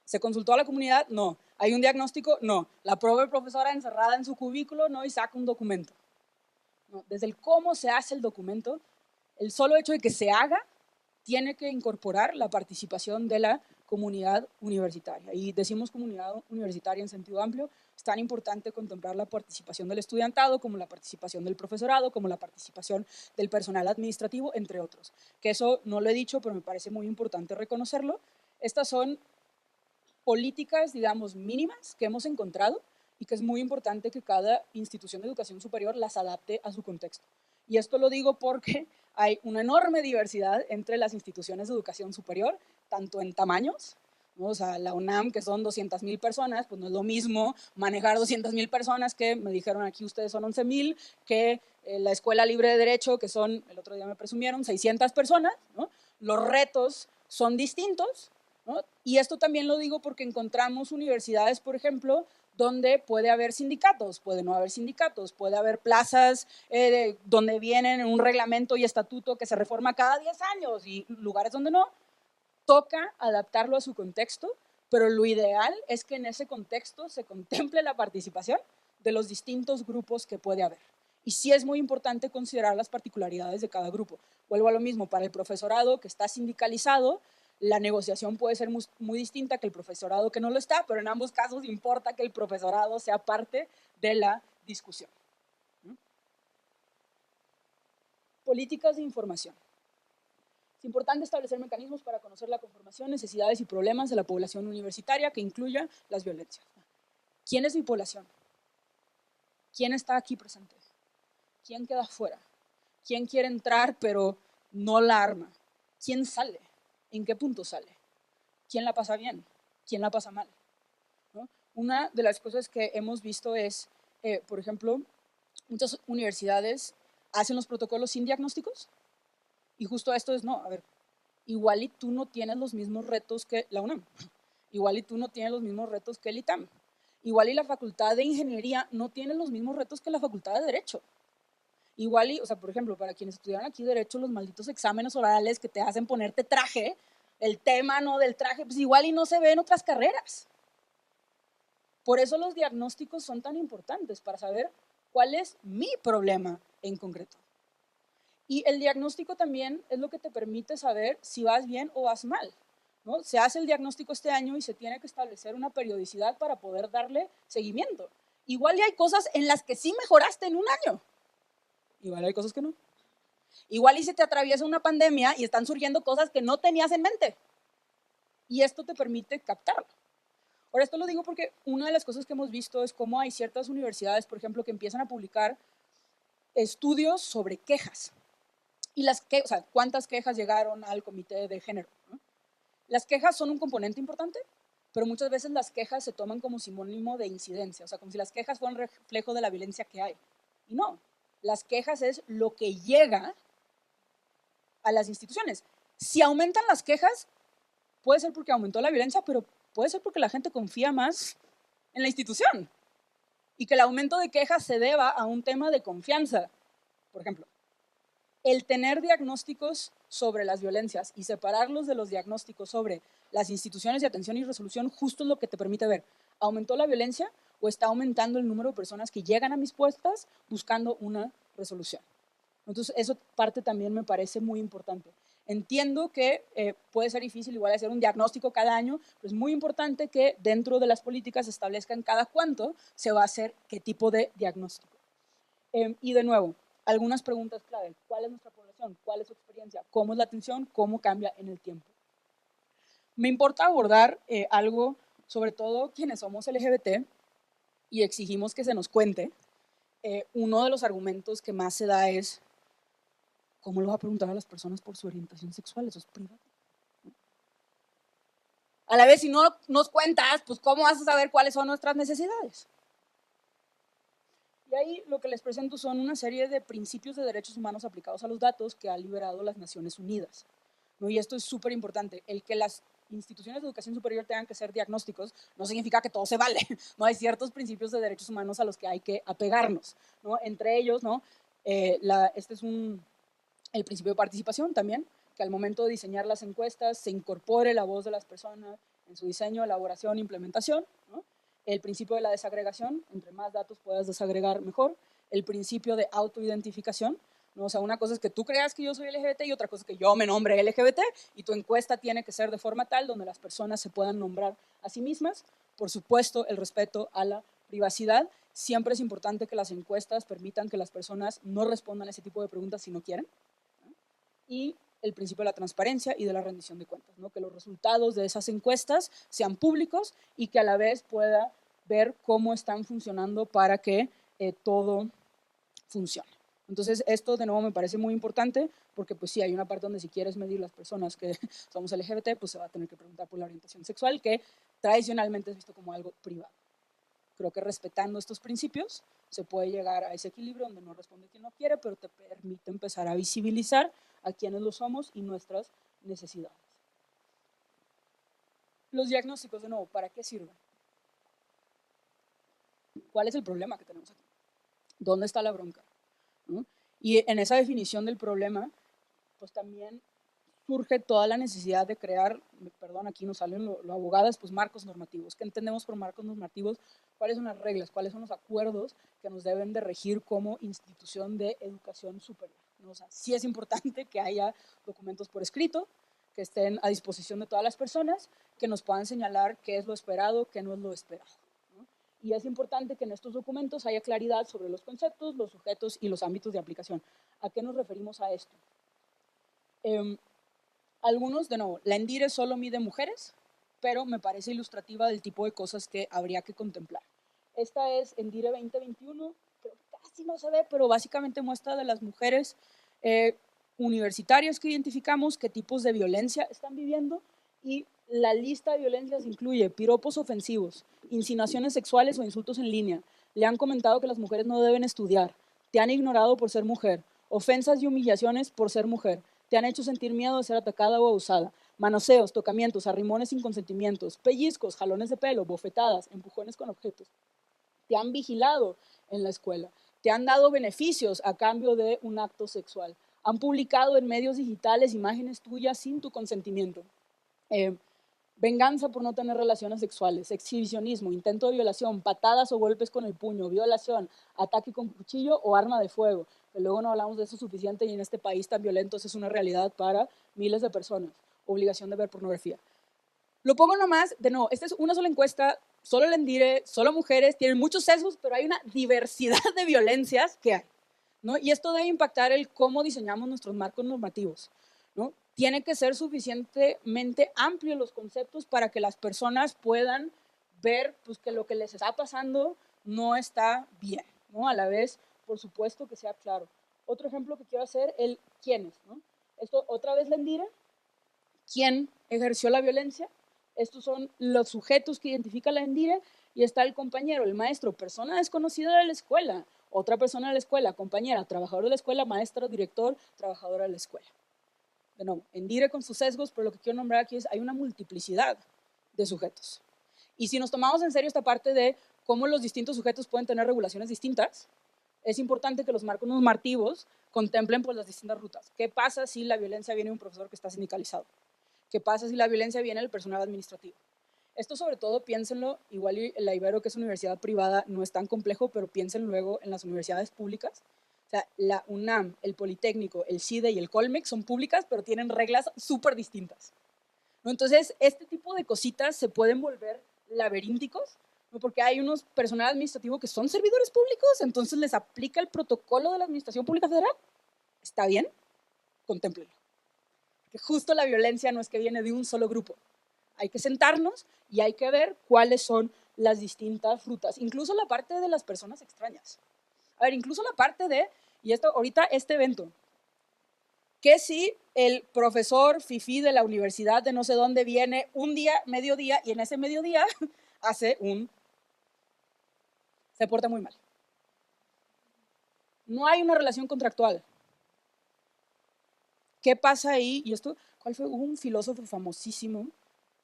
¿Se consultó a la comunidad? No. ¿Hay un diagnóstico? No. ¿La pobre profesora encerrada en su cubículo? No, y saca un documento. No. Desde el cómo se hace el documento, el solo hecho de que se haga tiene que incorporar la participación de la comunidad universitaria. Y decimos comunidad universitaria en sentido amplio, es tan importante contemplar la participación del estudiantado, como la participación del profesorado, como la participación del personal administrativo, entre otros. Que eso no lo he dicho, pero me parece muy importante reconocerlo. Estas son políticas, digamos, mínimas que hemos encontrado y que es muy importante que cada institución de educación superior las adapte a su contexto. Y esto lo digo porque hay una enorme diversidad entre las instituciones de educación superior, tanto en tamaños, ¿no? O sea, la UNAM, que son 200,000 personas, pues no es lo mismo manejar 200,000 personas que me dijeron aquí ustedes son 11,000, que la Escuela Libre de Derecho, que son, el otro día me presumieron, 600 personas, ¿no? Los retos son distintos, ¿no? Y esto también lo digo porque encontramos universidades, por ejemplo, donde puede haber sindicatos, puede no haber sindicatos, puede haber plazas donde vienen un reglamento y estatuto que se reforma cada 10 años y lugares donde no. Toca adaptarlo a su contexto, pero lo ideal es que en ese contexto se contemple la participación de los distintos grupos que puede haber. Y sí es muy importante considerar las particularidades de cada grupo. Vuelvo a lo mismo, para el profesorado que está sindicalizado, la negociación puede ser muy distinta que el profesorado que no lo está, pero en ambos casos importa que el profesorado sea parte de la discusión. Políticas de información. Es importante establecer mecanismos para conocer la conformación, necesidades y problemas de la población universitaria que incluya las violencias. ¿Quién es mi población? ¿Quién está aquí presente? ¿Quién queda fuera? ¿Quién quiere entrar pero no la arma? ¿Quién sale? ¿En qué punto sale? ¿Quién la pasa bien? ¿Quién la pasa mal? ¿No? Una de las cosas que hemos visto es, por ejemplo, muchas universidades hacen los protocolos sin diagnósticos y justo esto es, no, a ver, igual y tú no tienes los mismos retos que la UNAM, igual y tú no tienes los mismos retos que el ITAM, igual y la Facultad de Ingeniería no tiene los mismos retos que la Facultad de Derecho. Igual y, o sea, por ejemplo, para quienes estudiaron aquí Derecho, los malditos exámenes orales que te hacen ponerte traje, el tema no del traje, pues igual y no se ve en otras carreras. Por eso los diagnósticos son tan importantes, para saber cuál es mi problema en concreto. Y el diagnóstico también es lo que te permite saber si vas bien o vas mal, ¿no? Se hace el diagnóstico este año y se tiene que establecer una periodicidad para poder darle seguimiento. Igual y hay cosas en las que sí mejoraste en un año, igual hay cosas que no. Igual y se te atraviesa una pandemia y están surgiendo cosas que no tenías en mente. Y esto te permite captarlo. Ahora, esto lo digo porque una de las cosas que hemos visto es cómo hay ciertas universidades, por ejemplo, que empiezan a publicar estudios sobre quejas. Y o sea, cuántas quejas llegaron al comité de género, ¿no? Las quejas son un componente importante, pero muchas veces las quejas se toman como sinónimo de incidencia, o sea, como si las quejas fueran reflejo de la violencia que hay. Y no, las quejas es lo que llega a las instituciones. Si aumentan las quejas, puede ser porque aumentó la violencia, pero puede ser porque la gente confía más en la institución y que el aumento de quejas se deba a un tema de confianza. Por ejemplo, el tener diagnósticos sobre las violencias y separarlos de los diagnósticos sobre las instituciones de atención y resolución justo es lo que te permite ver, ¿aumentó la violencia o está aumentando el número de personas que llegan a mis puestas buscando una resolución? Entonces, eso parte también me parece muy importante. Entiendo que puede ser difícil igual hacer un diagnóstico cada año, pero es muy importante que dentro de las políticas se establezcan cada cuánto se va a hacer qué tipo de diagnóstico. Y de nuevo, algunas preguntas clave. ¿Cuál es nuestra población? ¿Cuál es su experiencia? ¿Cómo es la atención? ¿Cómo cambia en el tiempo? Me importa abordar algo, sobre todo quienes somos LGBT y exigimos que se nos cuente. Uno de los argumentos que más se da es ¿cómo lo va a preguntar a las personas por su orientación sexual? Eso es privado. A la vez, si no nos cuentas, pues ¿cómo vas a saber cuáles son nuestras necesidades? Y ahí lo que les presento son una serie de principios de derechos humanos aplicados a los datos que ha liberado las Naciones Unidas, ¿no? Y esto es súper importante. El que las instituciones de educación superior tengan que ser diagnósticos no significa que todo se vale, ¿no? Hay ciertos principios de derechos humanos a los que hay que apegarnos, ¿no? Entre ellos, ¿no? Este es el principio de participación también, que al momento de diseñar las encuestas se incorpore la voz de las personas en su diseño, elaboración, implementación, ¿no? El principio de la desagregación, entre más datos puedas desagregar, mejor. El principio de autoidentificación, ¿no? O sea, una cosa es que tú creas que yo soy LGBT y otra cosa es que yo me nombre LGBT y tu encuesta tiene que ser de forma tal donde las personas se puedan nombrar a sí mismas. Por supuesto, el respeto a la privacidad. Siempre es importante que las encuestas permitan que las personas no respondan a ese tipo de preguntas si no quieren. Y el principio de la transparencia y de la rendición de cuentas, ¿no? Que los resultados de esas encuestas sean públicos y que a la vez pueda ver cómo están funcionando para que todo funcione. Entonces, esto de nuevo me parece muy importante porque pues sí, hay una parte donde si quieres medir las personas que somos LGBT, pues se va a tener que preguntar por la orientación sexual, que tradicionalmente es visto como algo privado. Creo que respetando estos principios se puede llegar a ese equilibrio donde no responde quien no quiere, pero te permite empezar a visibilizar a quienes lo somos y nuestras necesidades. Los diagnósticos, de nuevo, ¿para qué sirven? ¿Cuál es el problema que tenemos aquí? ¿Dónde está la bronca? ¿No? Y en esa definición del problema, pues también surge toda la necesidad de crear, perdón, aquí nos salen lo abogadas, pues marcos normativos. ¿Qué entendemos por marcos normativos? ¿Cuáles son las reglas? ¿Cuáles son los acuerdos que nos deben de regir como institución de educación superior? ¿No? O sea, sí es importante que haya documentos por escrito, que estén a disposición de todas las personas, que nos puedan señalar qué es lo esperado, qué no es lo esperado, ¿no? Y es importante que en estos documentos haya claridad sobre los conceptos, los sujetos y los ámbitos de aplicación. ¿A qué nos referimos a esto? Algunos, de nuevo, la ENDIRE solo mide mujeres, pero me parece ilustrativa del tipo de cosas que habría que contemplar. Esta es ENDIRE 2021, creo que casi no se ve, pero básicamente muestra de las mujeres universitarias que identificamos, qué tipos de violencia están viviendo, y la lista de violencias incluye piropos ofensivos, insinuaciones sexuales o insultos en línea, le han comentado que las mujeres no deben estudiar, te han ignorado por ser mujer, ofensas y humillaciones por ser mujer, te han hecho sentir miedo de ser atacada o abusada, manoseos, tocamientos, arrimones sin consentimientos, pellizcos, jalones de pelo, bofetadas, empujones con objetos. Te han vigilado en la escuela, te han dado beneficios a cambio de un acto sexual, han publicado en medios digitales imágenes tuyas sin tu consentimiento. Venganza por no tener relaciones sexuales, exhibicionismo, intento de violación, patadas o golpes con el puño, violación, ataque con cuchillo o arma de fuego, que luego no hablamos de eso suficiente y en este país tan violento es una realidad para miles de personas, obligación de ver pornografía. Lo pongo nomás, de nuevo, esta es una sola encuesta, solo el ENDIRE, solo mujeres, tienen muchos sesgos, pero hay una diversidad de violencias que hay, ¿no? Y esto debe impactar el cómo diseñamos nuestros marcos normativos, ¿no? Tiene que ser suficientemente amplios los conceptos para que las personas puedan ver pues, que lo que les está pasando no está bien, ¿no? A la vez, por supuesto, que sea claro. Otro ejemplo que quiero hacer, el quiénes, ¿no? Esto otra vez la ENDIRE, ¿quién ejerció la violencia? Estos son los sujetos que identifica la ENDIRE y está el compañero, el maestro, persona desconocida de la escuela, otra persona de la escuela, compañera, trabajador de la escuela, maestro, director, trabajadora de la escuela. De nuevo, ENDIRE con sus sesgos, pero lo que quiero nombrar aquí es hay una multiplicidad de sujetos. Y si nos tomamos en serio esta parte de cómo los distintos sujetos pueden tener regulaciones distintas, es importante que los marcos normativos contemplen pues, las distintas rutas. ¿Qué pasa si la violencia viene de un profesor que está sindicalizado? ¿Qué pasa si la violencia viene del personal administrativo? Esto sobre todo piénsenlo, igual la Ibero, que es universidad privada, no es tan complejo, pero piensen luego en las universidades públicas. O sea, la UNAM, el Politécnico, el CIDE y el Colmex son públicas, pero tienen reglas súper distintas, ¿no? Entonces, este tipo de cositas se pueden volver laberínticos, ¿no? Porque hay unos personal administrativo que son servidores públicos, entonces les aplica el protocolo de la Administración Pública Federal. ¿Está bien? Contémplenlo. Que justo la violencia no es que viene de un solo grupo. Hay que sentarnos y hay que ver cuáles son las distintas rutas, incluso la parte de las personas extrañas. A ver, incluso la parte de, y esto ahorita este evento, que si el profesor fifí de la universidad de no sé dónde viene un día, mediodía, y en ese mediodía se porta muy mal. No hay una relación contractual. ¿Qué pasa ahí? Y esto, ¿cuál fue? Hubo un filósofo famosísimo,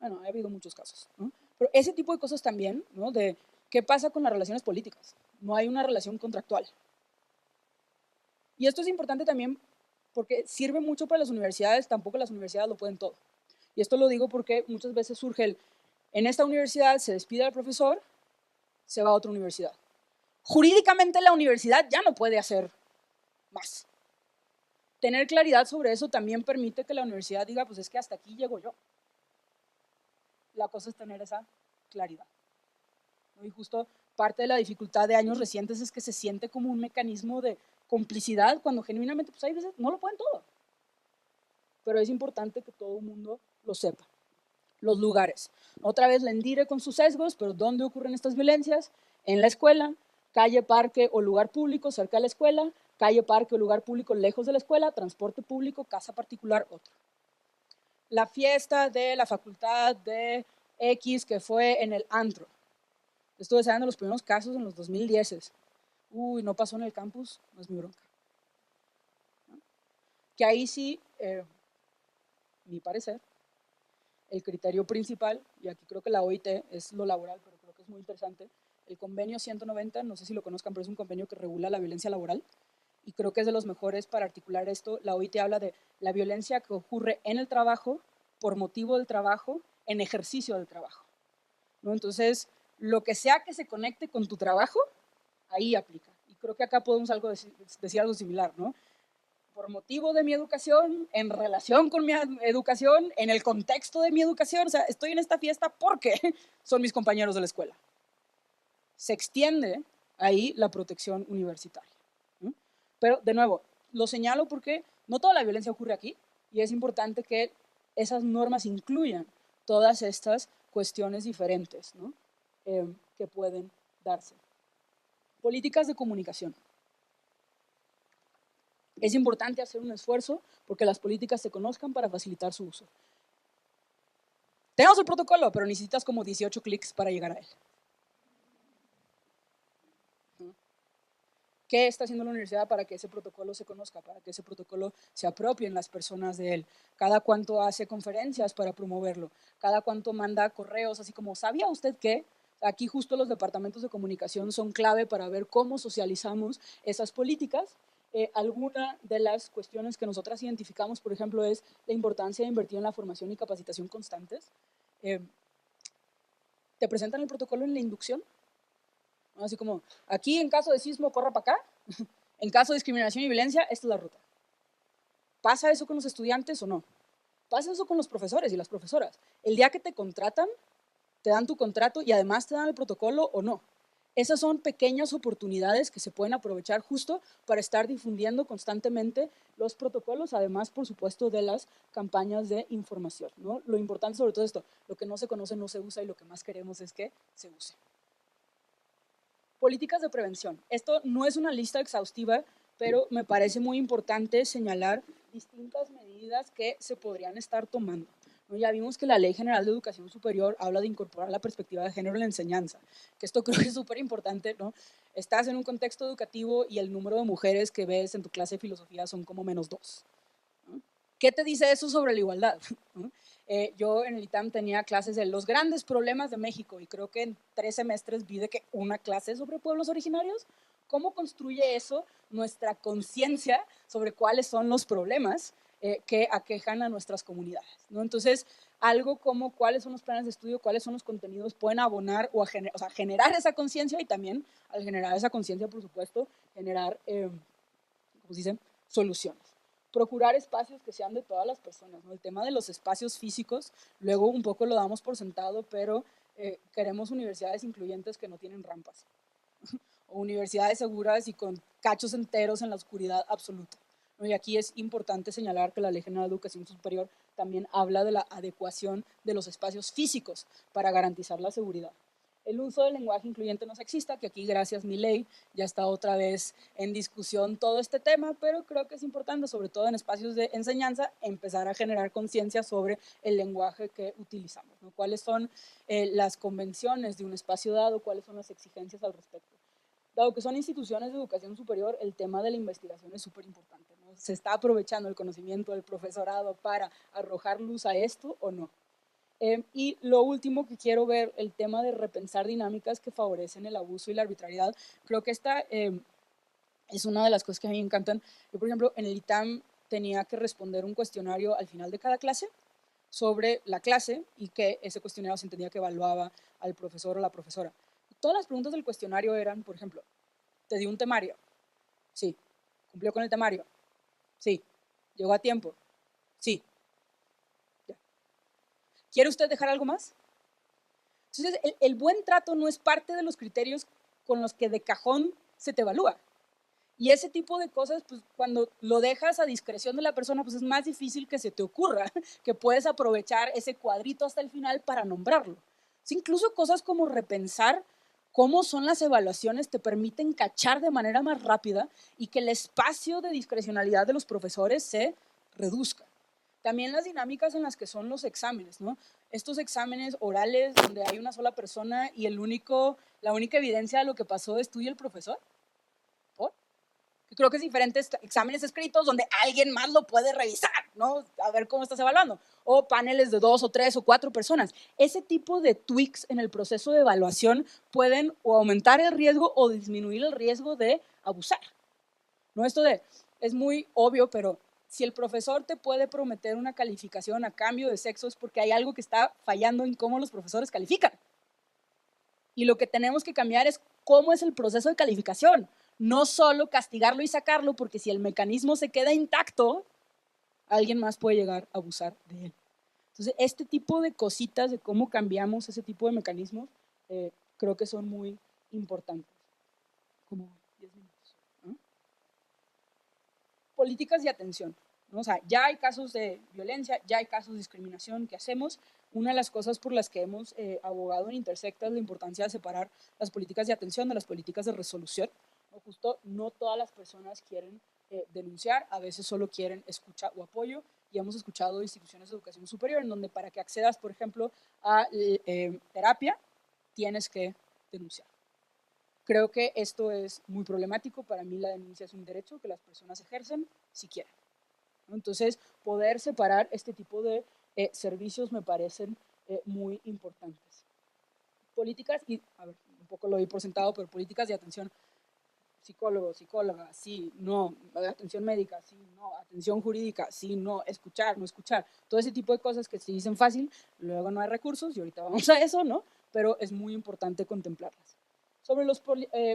bueno, ha habido muchos casos, ¿no? Pero ese tipo de cosas también, ¿no? De qué pasa con las relaciones políticas. No hay una relación contractual. Y esto es importante también porque sirve mucho para las universidades, tampoco las universidades lo pueden todo. Y esto lo digo porque muchas veces surge en esta universidad se despide al profesor, se va a otra universidad. Jurídicamente la universidad ya no puede hacer más. Tener claridad sobre eso también permite que la universidad diga, pues es que hasta aquí llego yo. La cosa es tener esa claridad, ¿no? Y justo parte de la dificultad de años recientes es que se siente como un mecanismo de complicidad cuando genuinamente, pues hay veces no lo pueden todo. Pero es importante que todo el mundo lo sepa. Los lugares. Otra vez la ENDIRE con sus sesgos, pero ¿dónde ocurren estas violencias? En la escuela, calle, parque o lugar público cerca de la escuela, calle, parque o lugar público lejos de la escuela, transporte público, casa particular, otro. La fiesta de la facultad de X que fue en el antro. Estuve sabiendo los primeros casos en los 2010. Uy, no pasó en el campus, no es mi bronca. ¿No? Que ahí sí, mi parecer, el criterio principal, y aquí creo que la OIT es lo laboral, pero creo que es muy interesante, el convenio 190, no sé si lo conozcan, pero es un convenio que regula la violencia laboral, y creo que es de los mejores para articular esto. La OIT habla de la violencia que ocurre en el trabajo, por motivo del trabajo, en ejercicio del trabajo, ¿no? Entonces, lo que sea que se conecte con tu trabajo, ahí aplica. Y creo que acá podemos decir algo similar, ¿no? Por motivo de mi educación, en relación con mi educación, en el contexto de mi educación, o sea, estoy en esta fiesta porque son mis compañeros de la escuela. Se extiende ahí la protección universitaria, ¿no? Pero, de nuevo, lo señalo porque no toda la violencia ocurre aquí y es importante que esas normas incluyan todas estas cuestiones diferentes, ¿no? Que pueden darse. Políticas de comunicación. Es importante hacer un esfuerzo porque las políticas se conozcan para facilitar su uso. Tenemos el protocolo, pero necesitas como 18 clics para llegar a él. ¿Qué está haciendo la universidad para que ese protocolo se conozca, para que ese protocolo se apropien las personas de él? Cada cuánto hace conferencias para promoverlo, cada cuánto manda correos, así como, ¿sabía usted qué? Aquí justo los departamentos de comunicación son clave para ver cómo socializamos esas políticas. Alguna de las cuestiones que nosotras identificamos, por ejemplo, es la importancia de invertir en la formación y capacitación constantes. ¿Te presentan el protocolo en la inducción? Así como, aquí en caso de sismo, corra para acá. En caso de discriminación y violencia, esta es la ruta. ¿Pasa eso con los estudiantes o no? ¿Pasa eso con los profesores y las profesoras? El día que te contratan, te dan tu contrato y además te dan el protocolo o no. Esas son pequeñas oportunidades que se pueden aprovechar justo para estar difundiendo constantemente los protocolos, además, por supuesto, de las campañas de información, ¿no? Lo importante sobre todo esto, lo que no se conoce no se usa y lo que más queremos es que se use. Políticas de prevención. Esto no es una lista exhaustiva, pero me parece muy importante señalar distintas medidas que se podrían estar tomando. ¿No? Ya vimos que la Ley General de Educación Superior habla de incorporar la perspectiva de género en la enseñanza, que esto creo que es súper importante, ¿no? Estás en un contexto educativo y el número de mujeres que ves en tu clase de filosofía son como -2. ¿No? ¿Qué te dice eso sobre la igualdad? ¿No? Yo en el ITAM tenía clases de los grandes problemas de México y creo que en 3 semestres vi de que una clase sobre pueblos originarios. ¿Cómo construye eso nuestra conciencia sobre cuáles son los problemas que aquejan a nuestras comunidades? ¿No? Entonces, algo como cuáles son los planes de estudio, cuáles son los contenidos, pueden abonar o sea, generar esa conciencia y también al generar esa conciencia, por supuesto, generar, ¿cómo se dice?, soluciones. Procurar espacios que sean de todas las personas, ¿no? El tema de los espacios físicos, luego un poco lo damos por sentado, pero queremos universidades incluyentes que no tienen rampas, o universidades seguras y con cachos enteros en la oscuridad absoluta, ¿no? Y aquí es importante señalar que la Ley General de Educación Superior también habla de la adecuación de los espacios físicos para garantizar la seguridad. El uso del lenguaje incluyente no sexista, que aquí gracias mi ley ya está otra vez en discusión todo este tema, pero creo que es importante, sobre todo en espacios de enseñanza, empezar a generar conciencia sobre el lenguaje que utilizamos, ¿no? Cuáles son las convenciones de un espacio dado, cuáles son las exigencias al respecto. Dado que son instituciones de educación superior, el tema de la investigación es súper importante, ¿no? ¿Se está aprovechando el conocimiento del profesorado para arrojar luz a esto o no? Y lo último que quiero ver, el tema de repensar dinámicas que favorecen el abuso y la arbitrariedad. Creo que esta es una de las cosas que a mí me encantan. Yo, por ejemplo, en el ITAM tenía que responder un cuestionario al final de cada clase sobre la clase y que ese cuestionario se entendía que evaluaba al profesor o la profesora. Todas las preguntas del cuestionario eran, por ejemplo, ¿te dio un temario? Sí. ¿Cumplió con el temario? Sí. ¿Llegó a tiempo? Sí. Ya. ¿Quiere usted dejar algo más? Entonces, el buen trato no es parte de los criterios con los que de cajón se te evalúa. Y ese tipo de cosas, pues cuando lo dejas a discreción de la persona, pues es más difícil que se te ocurra que puedes aprovechar ese cuadrito hasta el final para nombrarlo. Sí, incluso cosas como repensar cómo son las evaluaciones te permiten cachar de manera más rápida y que el espacio de discrecionalidad de los profesores se reduzca. También las dinámicas en las que son los exámenes, ¿no? Estos exámenes orales donde hay una sola persona y la única evidencia de lo que pasó es tú y el profesor. ¿Por? Creo que es diferentes exámenes escritos donde alguien más lo puede revisar, ¿no? A ver cómo estás evaluando. O paneles de 2 o 3 o 4 personas. Ese tipo de tweaks en el proceso de evaluación pueden o aumentar el riesgo o disminuir el riesgo de abusar. ¿No? Es muy obvio, pero si el profesor te puede prometer una calificación a cambio de sexo es porque hay algo que está fallando en cómo los profesores califican. Y lo que tenemos que cambiar es cómo es el proceso de calificación. No solo castigarlo y sacarlo, porque si el mecanismo se queda intacto, alguien más puede llegar a abusar de él. Entonces, este tipo de cositas de cómo cambiamos ese tipo de mecanismos, creo que son muy importantes. Como 10 minutos. ¿No? Políticas de atención, ¿no? O sea, ya hay casos de violencia, ya hay casos de discriminación. ¿Qué hacemos? Una de las cosas por las que hemos abogado en Intersecta es la importancia de separar las políticas de atención de las políticas de resolución. ¿No? Justo no todas las personas quieren denunciar, a veces solo quieren escucha o apoyo, y hemos escuchado instituciones de educación superior en donde para que accedas, por ejemplo, a terapia, tienes que denunciar. Creo que esto es muy problemático. Para mí la denuncia es un derecho que las personas ejercen si quieren, ¿no? Entonces, poder separar este tipo de servicios me parecen muy importantes. Políticas, y a ver, un poco lo di por sentado, pero políticas de atención, psicólogo, psicóloga, sí, no, atención médica, sí, no, atención jurídica, sí, no, escuchar, no escuchar, todo ese tipo de cosas que se dicen fácil, luego no hay recursos y ahorita vamos a eso, ¿no? Pero es muy importante contemplarlas. Sobre las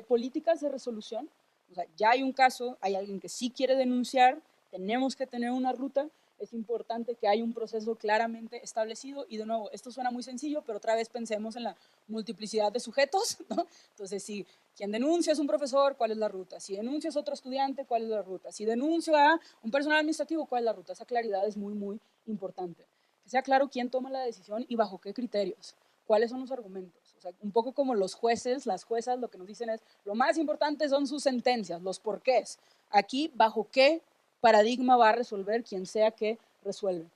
políticas de resolución, O sea, ya hay un caso, hay alguien que sí quiere denunciar, tenemos que tener una ruta, es importante que haya un proceso claramente establecido y de nuevo, esto suena muy sencillo, pero otra vez pensemos en la multiplicidad de sujetos, ¿no? Entonces, si quien denuncia es un profesor, ¿cuál es la ruta? Si denuncia es otro estudiante, ¿cuál es la ruta? Si denuncia a un personal administrativo, ¿cuál es la ruta? Esa claridad es muy, muy importante. Que sea claro quién toma la decisión y bajo qué criterios, cuáles son los argumentos. O sea, un poco como los jueces, las juezas, lo que nos dicen es, lo más importante son sus sentencias, los porqués. Aquí, bajo qué paradigma va a resolver quien sea que resuelve.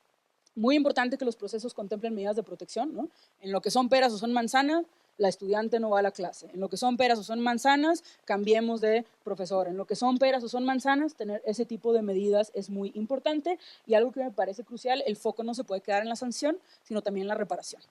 Muy importante que los procesos contemplen medidas de protección, ¿no? En lo que son peras o son manzanas, la estudiante no va a la clase. En lo que son peras o son manzanas, cambiemos de profesor. En lo que son peras o son manzanas, tener ese tipo de medidas es muy importante y algo que me parece crucial, el foco no se puede quedar en la sanción, sino también en la reparación.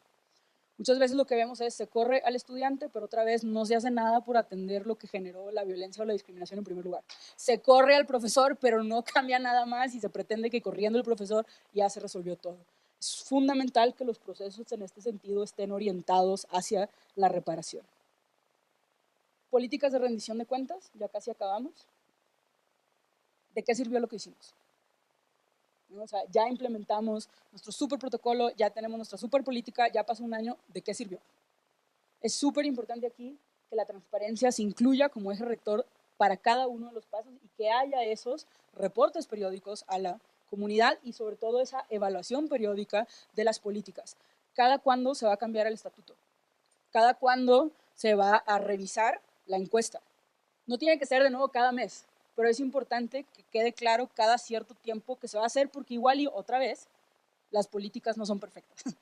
Muchas veces lo que vemos es se corre al estudiante, pero otra vez no se hace nada por atender lo que generó la violencia o la discriminación en primer lugar. Se corre al profesor, pero no cambia nada más y se pretende que corriendo el profesor ya se resolvió todo. Es fundamental que los procesos en este sentido estén orientados hacia la reparación. Políticas de rendición de cuentas, ya casi acabamos. ¿De qué sirvió lo que hicimos? ¿No? O sea, ya implementamos nuestro super protocolo, ya tenemos nuestra super política, ya pasó un año, ¿de qué sirvió? Es súper importante aquí que la transparencia se incluya como eje rector para cada uno de los pasos y que haya esos reportes periódicos a la comunidad y sobre todo esa evaluación periódica de las políticas. ¿Cada cuándo se va a cambiar el estatuto? ¿Cada cuándo se va a revisar la encuesta? No tiene que ser de nuevo cada mes, pero es importante que quede claro cada cierto tiempo que se va a hacer porque igual y otra vez las políticas no son perfectas.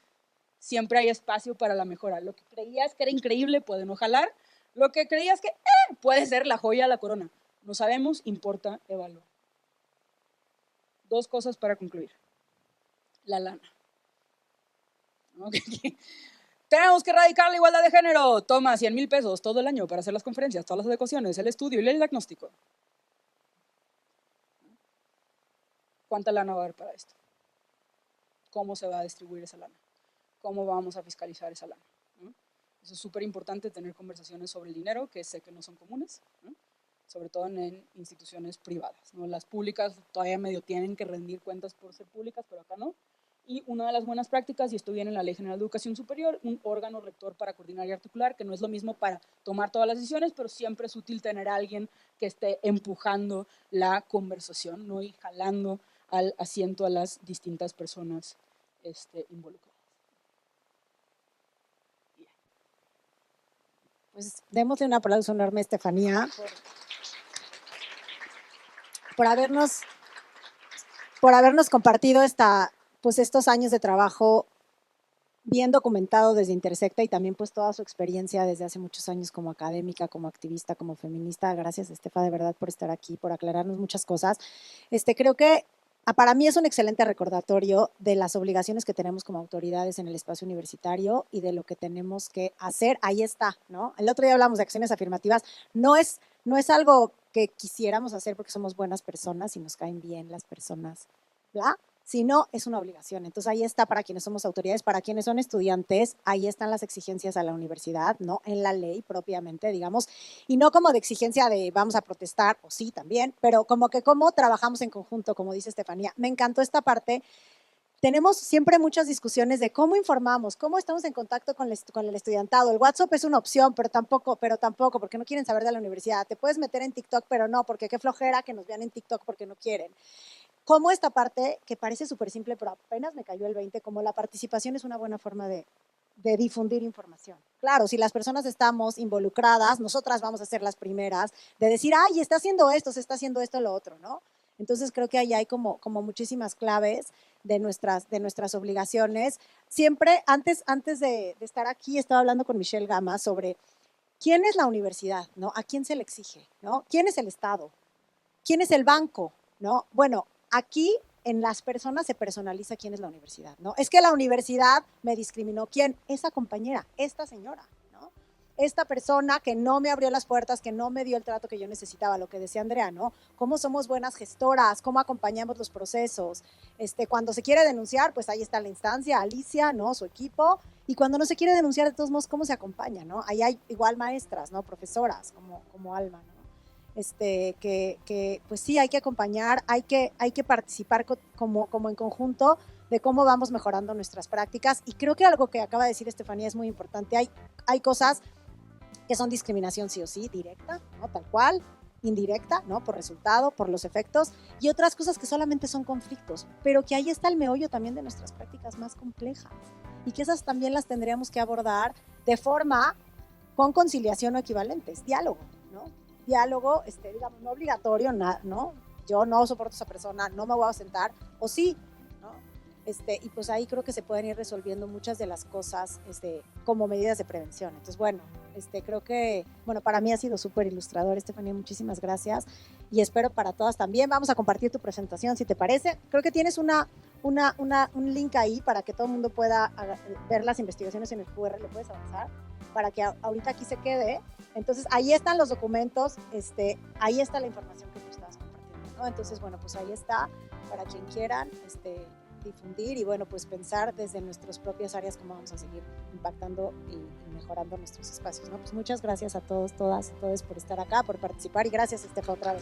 Siempre hay espacio para la mejora. Lo que creías que era increíble puede no jalar. Lo que creías que puede ser la joya de la corona. No sabemos, importa evaluar. Dos cosas para concluir. La lana. Okay. Tenemos que erradicar la igualdad de género. Toma 100,000 pesos todo el año para hacer las conferencias, todas las adecuaciones, el estudio y el diagnóstico. ¿Cuánta lana va a haber para esto? ¿Cómo se va a distribuir esa lana? ¿Cómo vamos a fiscalizar esa lana? ¿No? Eso es súper importante, tener conversaciones sobre el dinero, que sé que no son comunes, ¿no? Sobre todo en instituciones privadas, ¿no? Las públicas todavía medio tienen que rendir cuentas por ser públicas, pero acá no. Y una de las buenas prácticas, y esto viene en la Ley General de Educación Superior, un órgano rector para coordinar y articular, que no es lo mismo para tomar todas las decisiones, pero siempre es útil tener a alguien que esté empujando la conversación, ¿no? Y jalando al asiento a las distintas personas involucradas. Pues démosle un aplauso enorme a Estefanía por habernos compartido pues estos años de trabajo bien documentado desde Intersecta y también pues toda su experiencia desde hace muchos años como académica, como activista, como feminista. Gracias, Estefa, de verdad por estar aquí, por aclararnos muchas cosas. Creo que para mí es un excelente recordatorio de las obligaciones que tenemos como autoridades en el espacio universitario y de lo que tenemos que hacer. Ahí está, ¿no? El otro día hablamos de acciones afirmativas. No es algo que quisiéramos hacer porque somos buenas personas y nos caen bien las personas, ¿bla? Sino es una obligación. Entonces ahí está para quienes somos autoridades, para quienes son estudiantes, ahí están las exigencias a la universidad, ¿no? En la ley propiamente, digamos, y no como de exigencia de vamos a protestar, o sí también, pero como que cómo trabajamos en conjunto, como dice Estefanía. Me encantó esta parte. Tenemos siempre muchas discusiones de cómo informamos, cómo estamos en contacto con el estudiantado. El WhatsApp es una opción, pero tampoco, porque no quieren saber de la universidad. Te puedes meter en TikTok, pero no, porque qué flojera que nos vean en TikTok porque no quieren. Como esta parte, que parece súper simple, pero apenas me cayó el 20, como la participación es una buena forma de difundir información. Claro, si las personas estamos involucradas, nosotras vamos a ser las primeras de decir, ay, está haciendo esto, se está haciendo esto, lo otro, ¿no? Entonces creo que ahí hay como muchísimas claves de nuestras obligaciones. Siempre, antes de estar aquí, estaba hablando con Michelle Gama sobre quién es la universidad, ¿no? ¿A quién se le exige, ¿no? ¿Quién es el Estado? ¿Quién es el banco? ¿No? Bueno, aquí en las personas se personaliza quién es la universidad, ¿no? Es que la universidad me discriminó. ¿Quién? Esa compañera, esta señora, ¿no? Esta persona que no me abrió las puertas, que no me dio el trato que yo necesitaba, lo que decía Andrea, ¿no? Cómo somos buenas gestoras, cómo acompañamos los procesos. Cuando se quiere denunciar, pues ahí está la instancia, Alicia, ¿no? Su equipo. Y cuando no se quiere denunciar, de todos modos, ¿cómo se acompaña, no? Ahí hay igual maestras, ¿no? Profesoras, como Alma, ¿no? que pues sí, hay que acompañar, hay que participar como en conjunto de cómo vamos mejorando nuestras prácticas. Y creo que algo que acaba de decir Estefanía es muy importante. Hay cosas que son discriminación sí o sí, directa, ¿no? Tal cual, indirecta, ¿no? Por resultado, por los efectos, y otras cosas que solamente son conflictos, pero que ahí está el meollo también de nuestras prácticas más complejas, y que esas también las tendríamos que abordar de forma con conciliación o equivalentes, diálogo, ¿no? Diálogo, digamos, no obligatorio, ¿no? Yo no soporto a esa persona, no me voy a sentar, o sí, ¿no? Y pues ahí creo que se pueden ir resolviendo muchas de las cosas como medidas de prevención. Entonces, bueno, creo que, bueno, para mí ha sido súper ilustrador, Estefanía, muchísimas gracias, y espero para todas también. Vamos a compartir tu presentación, si te parece. Creo que tienes un link ahí para que todo el mundo pueda ver las investigaciones en el QR, ¿le puedes avanzar? Para que ahorita aquí se quede. Entonces, ahí están los documentos, ahí está la información que tú estabas compartiendo, ¿no? Entonces, bueno, pues ahí está, para quien quieran, difundir y bueno, pues pensar desde nuestras propias áreas cómo vamos a seguir impactando y mejorando nuestros espacios, ¿no? Pues muchas gracias a todos, todas, todos por estar acá, por participar y gracias, Estefa, otra vez.